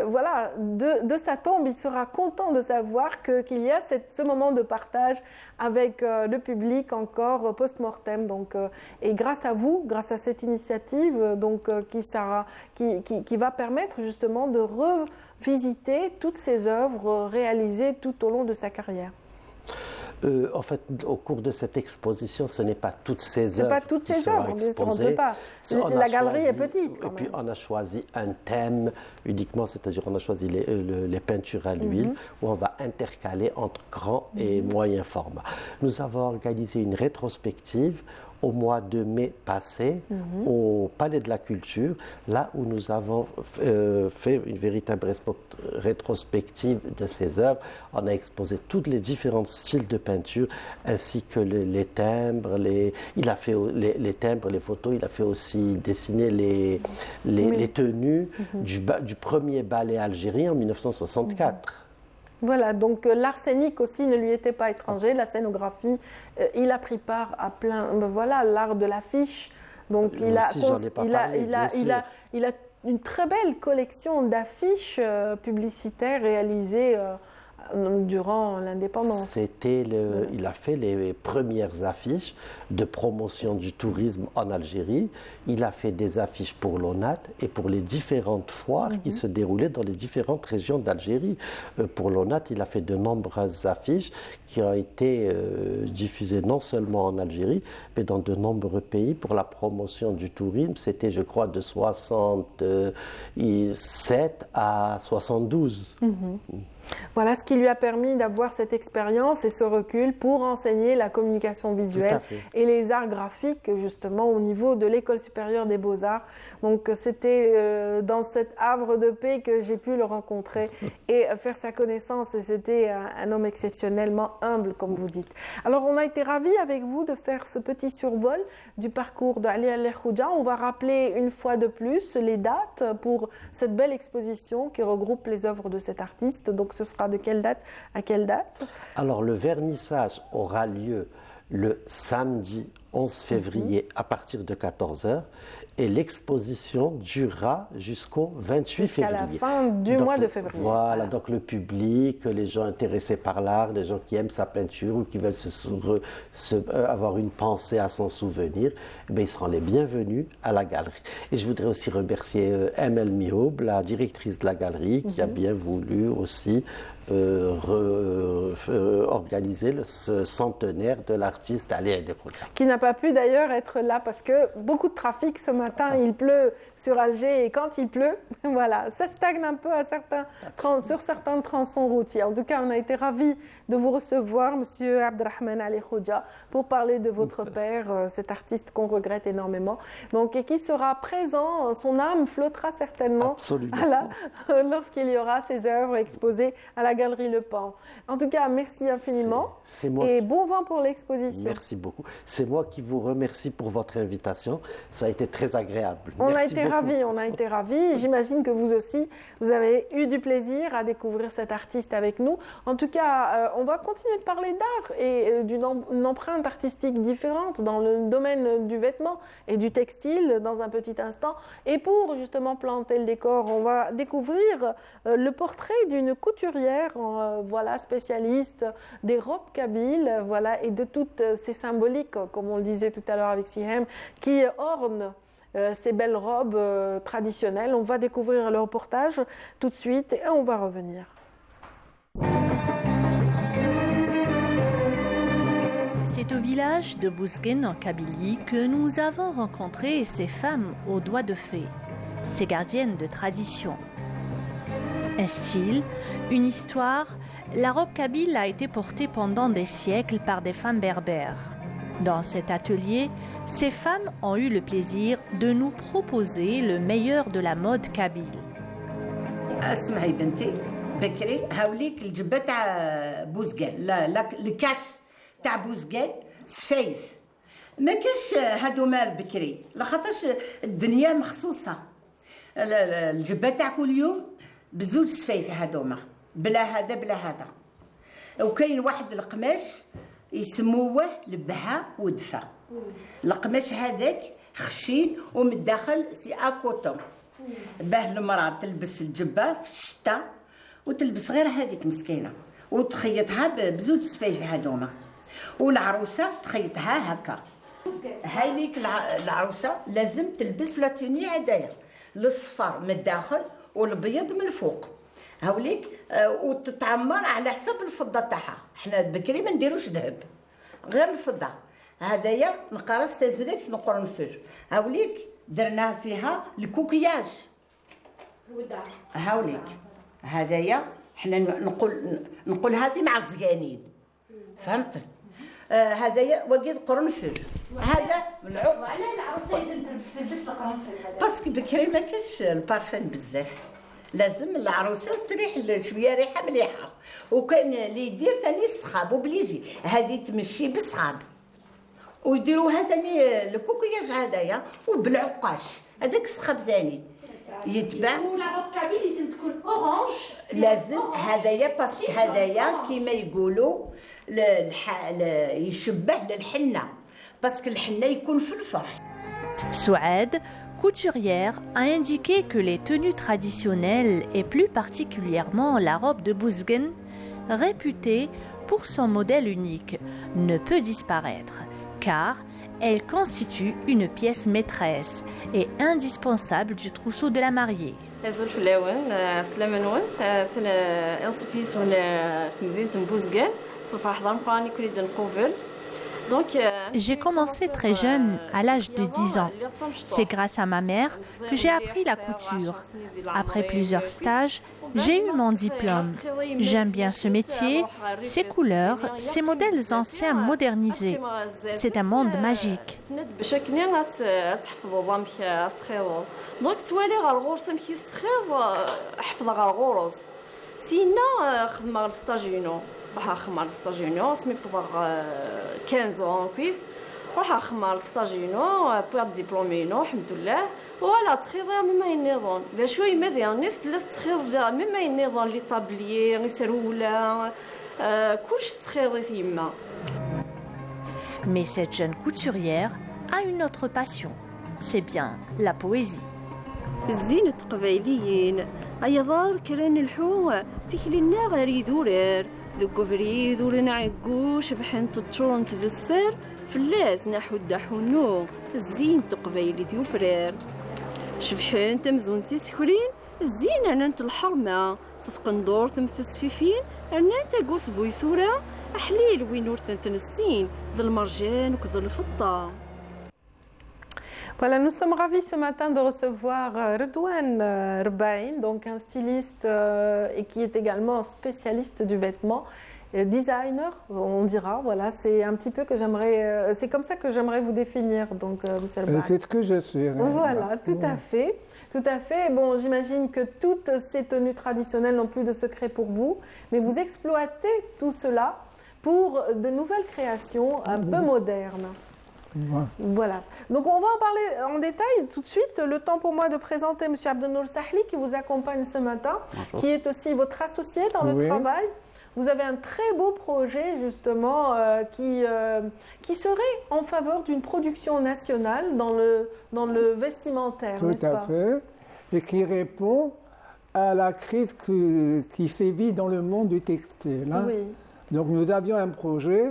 voilà, de sa tombe, il sera content de savoir qu'il y a ce moment de partage avec le public encore post-mortem. Donc, et grâce à vous, grâce à cette initiative, donc, qui va permettre justement de revisiter toutes ces œuvres réalisées tout au long de sa carrière. En fait, au cours de cette exposition, ce n'est pas toutes ces œuvres qui seront exposées. On peut pas. La galerie est petite. Et puis on a choisi un thème uniquement, c'est-à-dire on a choisi les peintures à l'huile, où on va intercaler entre grand et moyen format. Nous avons organisé une rétrospective au mois de mai passé au Palais de la Culture, là où nous avons fait une véritable rétrospective de ces œuvres. On a exposé tous les différents styles de peinture, ainsi que les timbres, il a fait les timbres, les photos, il a fait aussi dessiner les tenues du premier ballet algérien en 1964. Voilà, donc l'arsenic aussi ne lui était pas étranger, la scénographie, il a pris part à plein, voilà, l'art de l'affiche, donc il a une très belle collection d'affiches publicitaires réalisées durant l'indépendance. Il a fait les premières affiches de promotion du tourisme en Algérie. Il a fait des affiches pour l'ONAT et pour les différentes foires qui se déroulaient dans les différentes régions d'Algérie. Pour l'ONAT, il a fait de nombreuses affiches qui ont été diffusées non seulement en Algérie, mais dans de nombreux pays pour la promotion du tourisme. C'était, je crois, de 67 à 72. Voilà ce qui lui a permis d'avoir cette expérience et ce recul pour enseigner la communication visuelle et les arts graphiques justement au niveau de l'École supérieure des beaux-arts. Donc c'était dans cet havre de paix que j'ai pu le rencontrer et faire sa connaissance, et c'était un homme exceptionnellement humble comme vous dites. Alors on a été ravis avec vous de faire ce petit survol du parcours d'Ali El-Khouja. On va rappeler une fois de plus les dates pour cette belle exposition qui regroupe les œuvres de cet artiste. Donc ce sera de quelle date à quelle date? Alors le vernissage aura lieu le samedi 11 février à partir de 14h et l'exposition durera jusqu'au 28 février. Jusqu'à la fin du mois de février. Voilà, donc le public, les gens intéressés par l'art, les gens qui aiment sa peinture ou qui veulent avoir une pensée à son souvenir, ils seront les bienvenus à la galerie. Et je voudrais aussi remercier Emel Mihoub, la directrice de la galerie, qui a bien voulu aussi organiser ce centenaire de l'artiste Ali El-Khouja. Qui n'a pas pu d'ailleurs être là parce que beaucoup de trafic ce matin, il pleut sur Alger et quand il pleut, voilà, ça stagne un peu sur certains tronçons routiers. En tout cas, on a été ravis de vous recevoir, Monsieur Abderrahmane El-Khouja, pour parler de votre père, cet artiste qu'on regrette énormément, donc, et qui sera présent, son âme flottera certainement lorsqu'il y aura ses œuvres exposées à la Galerie Le Pan. En tout cas, merci infiniment et bon vent pour l'exposition. Merci beaucoup. C'est moi qui vous remercie pour votre invitation. Ça a été très agréable. On a été ravis. J'imagine que vous aussi, vous avez eu du plaisir à découvrir cet artiste avec nous. En tout cas, on va continuer de parler d'art et d'une empreinte artistique différente dans le domaine du vêtement et du textile dans un petit instant. Et pour justement planter le décor, on va découvrir le portrait d'une couturière, spécialiste des robes kabyles, et de toutes ces symboliques, comme on le disait tout à l'heure avec Sihem, qui ornent ces belles robes traditionnelles. On va découvrir le reportage tout de suite et on va revenir. C'est au village de Bouzgen en Kabylie que nous avons rencontré ces femmes aux doigts de fée, ces gardiennes de tradition. Un style, une histoire, la robe kabyle a été portée pendant des siècles par des femmes berbères. Dans cet atelier, ces femmes ont eu le plaisir de nous proposer le meilleur de la mode kabyle. اسمعي بنتي بكري هاوليك الجبه تاع بوزقان لا الكاش تاع بوزقان سفايف ما كاش هادوما بكري لخاطرش الدنيا مخصوصه الجبه تاع كل يوم بزوج سفايف هادوما بلا هذا بلا هذا وكاين واحد القماش يسموه لبها ودفا القماش هذاك خشين ومن الداخل سي اكوطون باه المراه تلبس الجبه في الشتاء وتلبس غير هذيك مسكينه وتخيطها بزوج سفايف هذوما والعروسه تخيطها هكا هايليك العروسه لازم تلبس لاتوني هدايا الصفر من الداخل والابيض من الفوق هاوليك وتتعمر على حسب الفضه تاعها. حنا بكري ما نديروش ذهب غير الفضه. هدايا نقرص تزريت القرنفل. هاوليك درنا فيها الكوكياج. هاوليك هدايا حنا نقول هذه مع الزقانين. فهمت؟ هذايا وقيد قرنفل. هذا ملعوب على العروسه تلبس القرنفل. باسكو بكري ما كاش البارفان بزاف. لازم العروسه تريح شويه ريحه مليحه. وكان اللي يدير ثاني الصخاب وبليجي هذه تمشي بالصخاب. ويديروها ثاني الكوكياج هذايا وبالعقاش. هذاك الصخاب ثاني يتباع. والعقابي لازم تكون اورانج. لازم هذايا باسكو هذايا كيما يقولوا يشبه للحنه باسكو الحنه يكون في الفرح. Souad, couturière, a indiqué que les tenues traditionnelles et plus particulièrement la robe de Bouzgen, réputée pour son modèle unique, ne peut disparaître car elle constitue une pièce maîtresse et indispensable du trousseau de la mariée. J'ai commencé très jeune, à l'âge de 10 ans. C'est grâce à ma mère que j'ai appris la couture. Après plusieurs stages, j'ai eu mon diplôme. J'aime bien ce métier, ses couleurs, ses modèles anciens modernisés. C'est un monde magique. راح اخمر ستاجينو سميت 15 كويس راح اخمر ستاجينو بوغ ديبلومينو الحمد لله ولا تخيض مما ينظن ذا شوي ماذا الناس لا تخيض مما ينظن لي طابليي لي سروله كلش تخيضي فيما. Mais cette jeune couturière a une autre passion, c'est bien la poésie. الزينة قبايليين أيضار كران الحو تكلي النار يذورر ذوق فريد ولنا عقو شبحن تطرون تذسر فلاس نحو الدحونو الزين تقبايلي ذو فرير شبحن تمزون تسكرين الزين أنت الحرمة صفق ندور تمثس فيفين أنت قوس فويسورة أحليل وين ورثن تنسين ذا المرجان وكذا الفضة. Voilà, nous sommes ravis ce matin de recevoir Redouane Rbaïn, donc un styliste et qui est également spécialiste du vêtement, designer, on dira. Voilà, c'est un petit peu que j'aimerais, c'est comme ça que j'aimerais vous définir, donc Monsieur Rbaïn. C'est ce que je suis. Voilà, tout à fait. Tout à fait. Bon, j'imagine que toutes ces tenues traditionnelles n'ont plus de secret pour vous, mais vous exploitez tout cela pour de nouvelles créations un peu modernes. Voilà. Donc on va en parler en détail tout de suite. Le temps pour moi de présenter M. Abdelnour Sahli qui vous accompagne ce matin, bonjour, qui est aussi votre associé dans le travail. Vous avez un très beau projet justement qui serait en faveur d'une production nationale dans le vestimentaire, n'est-ce pas ? Tout à fait. Et qui répond à la crise qui sévit dans le monde du textile. Hein. Oui. Donc nous avions un projet.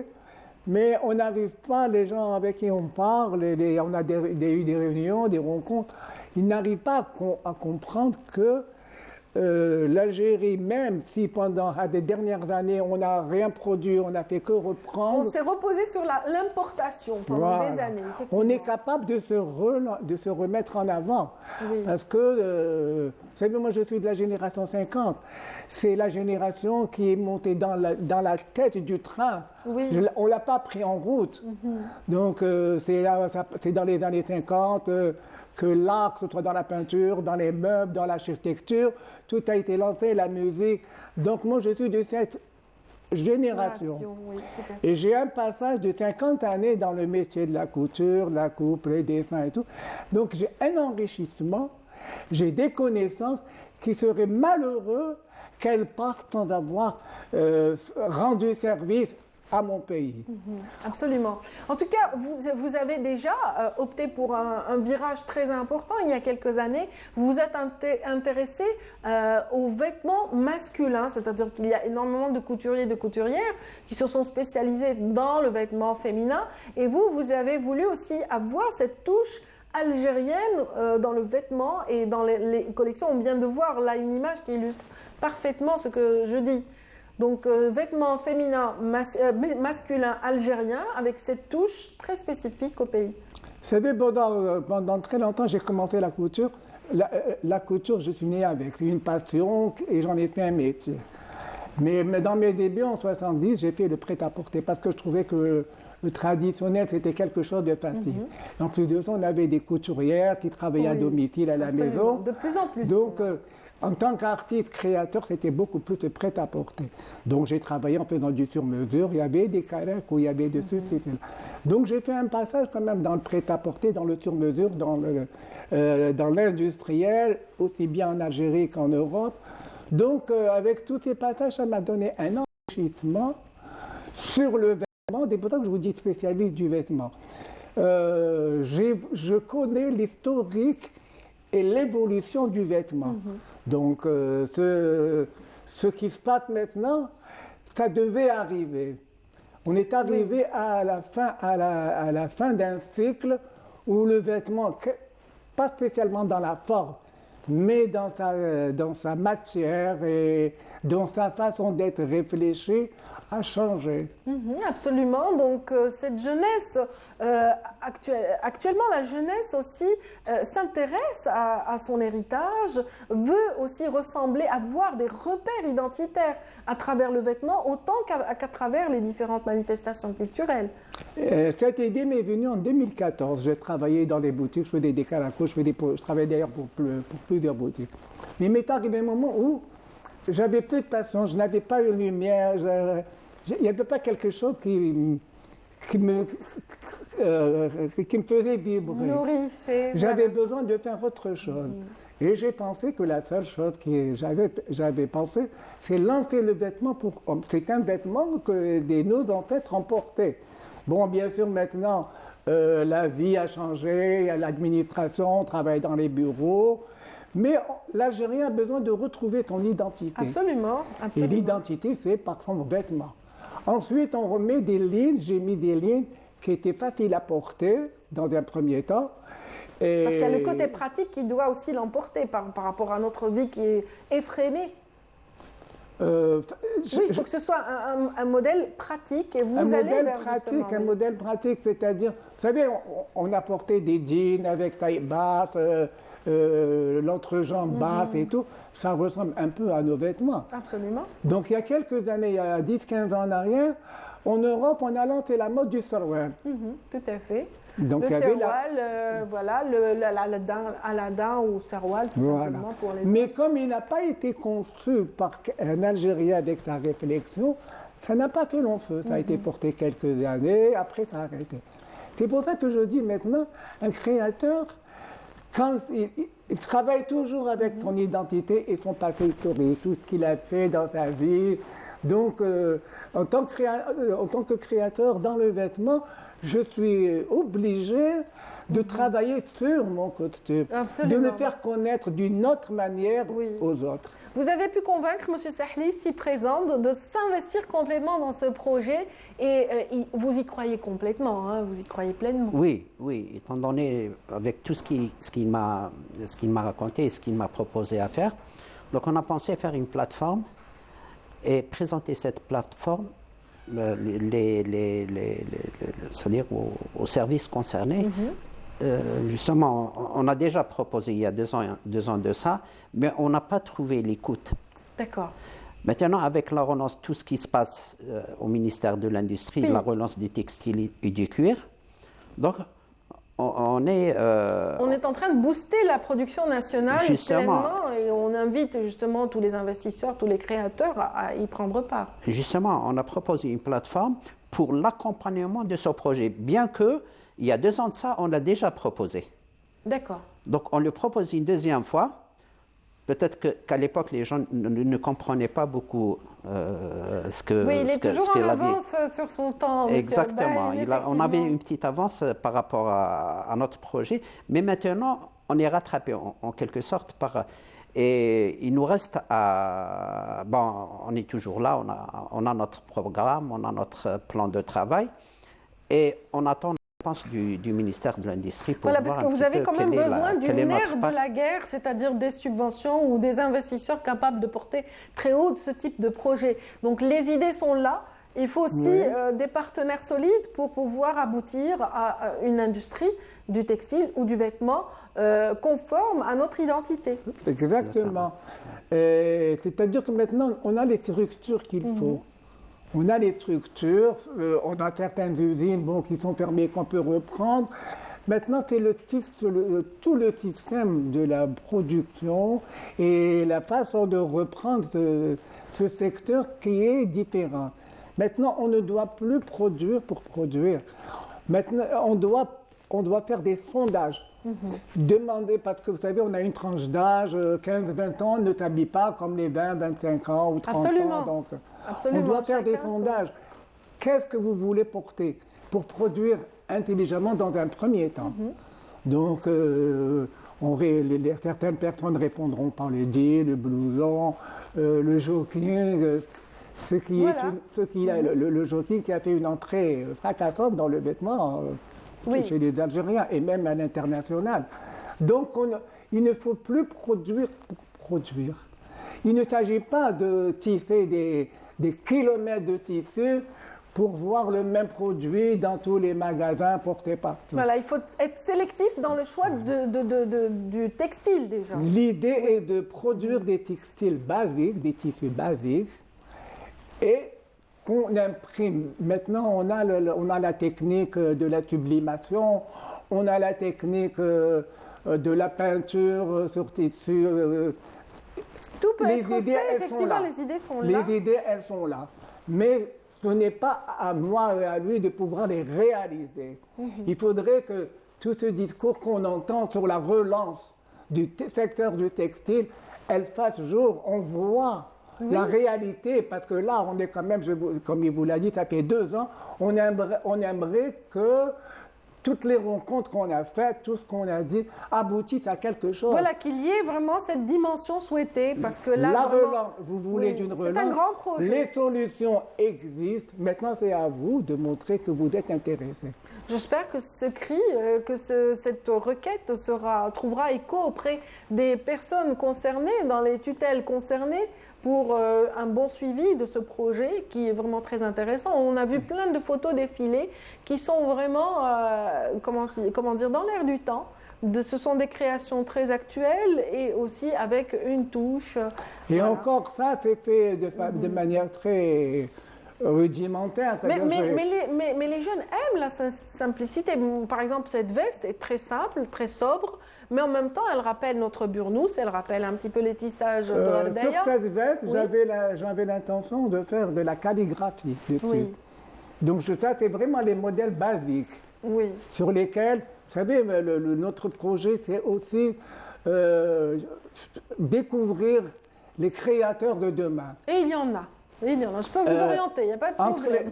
Mais on n'arrive pas, les gens avec qui on parle, on a eu des réunions, des rencontres, ils n'arrivent pas à comprendre que l'Algérie, même si pendant les dernières années on n'a rien produit, on n'a fait que reprendre. On s'est reposé sur l'importation pendant des années. On est capable de se remettre en avant. Oui. Parce que, vous savez, moi je suis de la génération 50. C'est la génération qui est montée dans la tête du train. Oui. On ne l'a pas pris en route. Donc c'est dans les années 50 que l'art, que ce soit dans la peinture, dans les meubles, dans l'architecture, tout a été lancé, la musique. Donc moi je suis de cette génération. Oui, et j'ai un passage de 50 années dans le métier de la couture, de la coupe, les dessins et tout. Donc j'ai un enrichissement, j'ai des connaissances qui seraient malheureux qu'elle parte sans avoir rendu service à mon pays. Absolument. En tout cas, vous avez déjà opté pour un virage très important il y a quelques années. Vous vous êtes intéressé aux vêtements masculins, c'est-à-dire qu'il y a énormément de couturiers et de couturières qui se sont spécialisés dans le vêtement féminin. Et vous avez voulu aussi avoir cette touche algérienne dans le vêtement et dans les collections. On vient de voir là une image qui illustre parfaitement ce que je dis. Donc, vêtements féminins, masculins, algériens, avec cette touche très spécifique au pays. Vous savez, pendant très longtemps, j'ai commencé la couture. La couture, je suis né avec une passion et j'en ai fait un métier. Mais dans mes débuts, en 70, j'ai fait le prêt-à-porter parce que je trouvais que le traditionnel, c'était quelque chose de facile. En plus de ça, on avait des couturières qui travaillaient à domicile, à la maison. De plus en plus. Donc, en tant qu'artiste créateur, c'était beaucoup plus de prêt-à-porter. Donc, j'ai travaillé en faisant du sur-mesure. Il y avait des carrés où il y avait de ceci, cela. Donc, j'ai fait un passage quand même dans le prêt-à-porter, dans le sur-mesure, dans l'industriel, aussi bien en Algérie qu'en Europe. Donc, avec tous ces passages, ça m'a donné un enrichissement sur le vêtement. C'est pour ça que je vous dis spécialiste du vêtement. Je connais l'historique et l'évolution du vêtement. Donc, ce qui se passe maintenant, ça devait arriver. On est arrivé à la fin d'un cycle où le vêtement, pas spécialement dans la forme, mais dans sa matière et dans sa façon d'être réfléchi, a changé. Absolument. Donc, cette jeunesse, actuellement, la jeunesse aussi s'intéresse à son héritage, veut aussi ressembler, avoir des repères identitaires à travers le vêtement, autant qu'à travers les différentes manifestations culturelles. Cette idée m'est venue en 2014. J'ai travaillé dans des boutiques, je fais des décalacos, je travaille d'ailleurs pour plusieurs boutiques. Mais il m'est arrivé un moment où j'avais plus de passion, je n'avais pas une lumière, il n'y avait pas quelque chose qui me faisait vibrer. J'avais besoin de faire autre chose. Et j'ai pensé que la seule chose que j'avais pensé, c'est lancer le vêtement pour hommes. C'est un vêtement que nos ancêtres ont porté. Bon, bien sûr, maintenant, la vie a changé, il y a l'administration, on travaille dans les bureaux. Mais l'Algérien a besoin de retrouver son identité. Absolument. Et l'identité, c'est par son vêtement. Ensuite, on remet des lignes. J'ai mis des lignes qui étaient faciles à porter dans un premier temps. Et parce qu'il y a le côté pratique qui doit aussi l'emporter par rapport à notre vie qui est effrénée. Oui, il faut que ce soit un modèle pratique et vous allez vers un modèle pratique, c'est-à dire, vous savez, on a porté des jeans avec taille basse, l'entrejambe basse et tout, ça ressemble un peu à nos vêtements. Absolument. Donc il y a quelques années, il y a 10-15 ans en arrière, en Europe, on a lancé la mode du sarwal. Tout à fait. Donc, le sarwal, voilà, Aladin ou sarwal, tout simplement pour les Mais autres. comme il n'a pas été conçu par un Algérien avec sa réflexion, ça n'a pas fait long feu. Ça a été porté quelques années, après ça a arrêté. C'est pour ça que je dis maintenant, un créateur, quand il travaille toujours avec son identité et son passé historique, tout ce qu'il a fait dans sa vie. Donc, en tant que créateur dans le vêtement, je suis obligé de travailler sur mon costume, de le faire connaître d'une autre manière aux autres. Vous avez pu convaincre M. Sahli, ici présent, de s'investir complètement dans ce projet et vous y croyez complètement, hein, vous y croyez pleinement. Oui, étant donné avec tout ce qu'il m'a raconté et ce qu'il m'a proposé à faire. Donc on a pensé faire une plateforme et présenter cette plateforme c'est-à-dire aux services concernés. Justement, on a déjà proposé il y a 2 ans de ça, mais on n'a pas trouvé l'écoute. D'accord. Maintenant, avec la relance, tout ce qui se passe au ministère de l'Industrie, la relance du textile et du cuir, donc on est en train de booster la production nationale pleinement et on invite justement tous les investisseurs, tous les créateurs à y prendre part. Justement, on a proposé une plateforme pour l'accompagnement de ce projet, bien que il y a 2 ans de ça, on l'a déjà proposé. D'accord. Donc on le propose une deuxième fois. Peut-être qu'à l'époque, les gens ne comprenaient pas beaucoup ce que oui, il est toujours en avance sur son temps. Exactement. On avait une petite avance par rapport à notre projet. Mais maintenant, on est rattrapé en quelque sorte par... Et il nous reste à... Bon, on est toujours là, on a notre programme, on a notre plan de travail. Et on attend pense, du ministère de l'Industrie pour voilà, voir parce que un vous avez petit quand peu même quelle est besoin quelle est du notre nerf part. de la guerre, c'est-à-dire des subventions ou des investisseurs capables de porter très haut ce type de projet. Donc les idées sont là. Il faut aussi des partenaires solides pour pouvoir aboutir à une industrie du textile ou du vêtement conforme à notre identité. Exactement. C'est-à-dire que maintenant, on a les structures qu'il faut. On a les structures, on a certaines usines qui sont fermées qu'on peut reprendre. Maintenant, c'est tout le système de la production et la façon de reprendre ce secteur qui est différent. Maintenant, on ne doit plus produire pour produire. Maintenant, on doit faire des sondages. Demander, parce que vous savez, on a une tranche d'âge, 15-20 ans, ne s'habille pas comme les 20-25 ans ou 30 ans. Donc, on doit faire des sondages. Qu'est-ce que vous voulez porter pour produire intelligemment dans un premier temps? Donc, certaines personnes répondront par le jean, le blouson, le jogging, le jogging qui a fait une entrée fracassante dans le vêtement chez les Algériens et même à l'international. Donc, il ne faut plus produire pour produire. Il ne s'agit pas de tisser des kilomètres de tissu pour voir le même produit dans tous les magasins portés partout. Voilà, il faut être sélectif dans le choix du textile déjà. L'idée est de produire des textiles basiques, des tissus basiques, et qu'on imprime. Maintenant, on a la technique de la sublimation, on a la technique de la peinture sur tissu. Tout peut être fait, effectivement, les idées sont là. Les idées, elles sont là. Mais ce n'est pas à moi et à lui de pouvoir les réaliser. Il faudrait que tout ce discours qu'on entend sur la relance du secteur du textile, elle fasse jour. On voit la réalité, parce que là, on est quand même, comme il vous l'a dit, ça fait 2 ans, on aimerait que toutes les rencontres qu'on a faites, tout ce qu'on a dit, aboutissent à quelque chose. Voilà, qu'il y ait vraiment cette dimension souhaitée, parce que là, la relance, vous voulez d'une relance, c'est un grand projet. Les solutions existent, maintenant c'est à vous de montrer que vous êtes intéressés. J'espère que ce cri, cette requête trouvera écho auprès des personnes concernées, dans les tutelles concernées, pour un bon suivi de ce projet qui est vraiment très intéressant. On a vu plein de photos défiler qui sont vraiment, comment dire, dans l'air du temps. Ce sont des créations très actuelles et aussi avec une touche. Et encore ça, c'est fait de manière très rudimentaire. Mais les jeunes aiment la simplicité. Par exemple, cette veste est très simple, très sobre, mais en même temps, elle rappelle notre burnous, elle rappelle un petit peu les tissages de Ghardaya. Sur cette veste, j'avais l'intention de faire de la calligraphie dessus. Donc ça, c'est vraiment les modèles basiques sur lesquels, vous savez, notre projet, c'est aussi découvrir les créateurs de demain. Et il y en a. Je peux vous orienter, il n'y a pas de problème.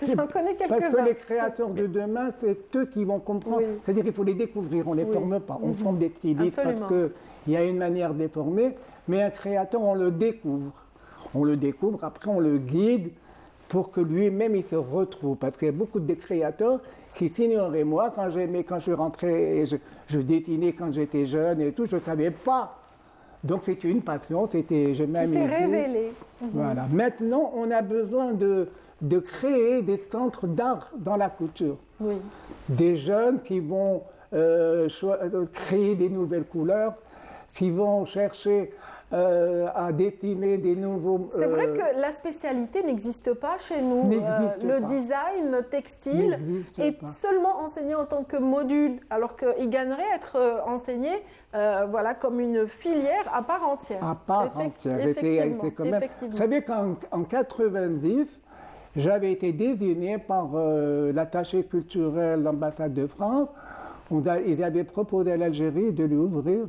J'en connais quelques-uns. Parce que les créateurs de demain, c'est eux qui vont comprendre. C'est-à-dire qu'il faut les découvrir, on ne les forme pas. On forme des stylistes parce qu'il y a une manière de les former, mais un créateur, on le découvre. On le découvre, après on le guide pour que lui-même il se retrouve. Parce qu'il y a beaucoup de créateurs qui s'ignoraient. Moi, quand je suis rentré, je dessinais quand j'étais jeune et tout, je ne savais pas. Donc c'était une passion, je m'amusais. Qui s'est révélé. Voilà. Maintenant, on a besoin de créer des centres d'art dans la couture. Des jeunes qui vont créer des nouvelles couleurs, qui vont chercher à dessiner des nouveaux... C'est vrai que la spécialité n'existe pas chez nous. Le design textile est seulement enseigné en tant que module, alors qu'il gagnerait à être enseigné comme une filière à part entière. À part entière. Vous savez qu'en 90, j'avais été désigné par l'attaché culturel de l'ambassade de France. Ils avaient proposé à l'Algérie de lui ouvrir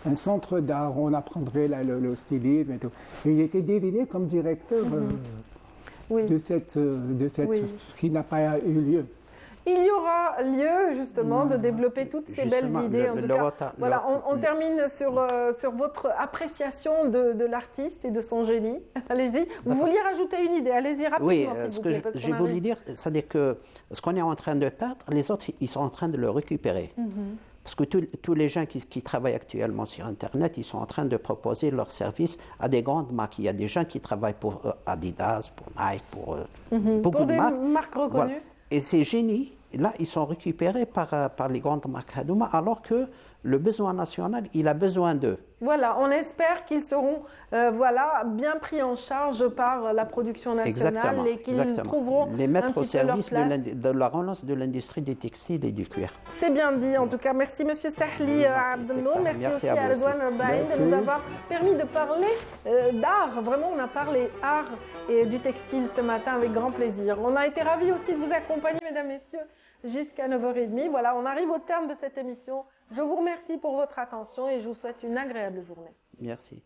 un centre d'art, on apprendrait le stylisme et tout. Et j'ai été désigné comme directeur de cette qui n'a pas eu lieu. il y aura lieu justement de développer toutes ces belles idées. En tout cas, voilà, on termine sur votre appréciation de l'artiste et de son génie. Allez-y. Vous vouliez rajouter une idée. Allez-y rapidement. Oui, ce que je voulais dire, c'est-à-dire que ce qu'on est en train de perdre, les autres, ils sont en train de le récupérer. Parce que tous les gens qui travaillent actuellement sur Internet, ils sont en train de proposer leurs services à des grandes marques. Il y a des gens qui travaillent pour Adidas, pour Nike, pour beaucoup de marques reconnues. Voilà. Et ces génies, là, ils sont récupérés par les grandes marques Hadouma, alors que le besoin national, il a besoin d'eux. Voilà, on espère qu'ils seront bien pris en charge par la production nationale et qu'ils trouveront les mettre au service leur place. de la relance de l'industrie des textiles et du cuir. C'est bien dit, en tout cas. Merci Monsieur Sahli Abdelnour, merci aussi à Redouane Arbaïn de nous avoir permis de parler d'art. Vraiment, on a parlé art et du textile ce matin avec grand plaisir. On a été ravis aussi de vous accompagner, mesdames, messieurs, jusqu'à 9h30. Voilà, on arrive au terme de cette émission. Je vous remercie pour votre attention et je vous souhaite une agréable journée. Merci.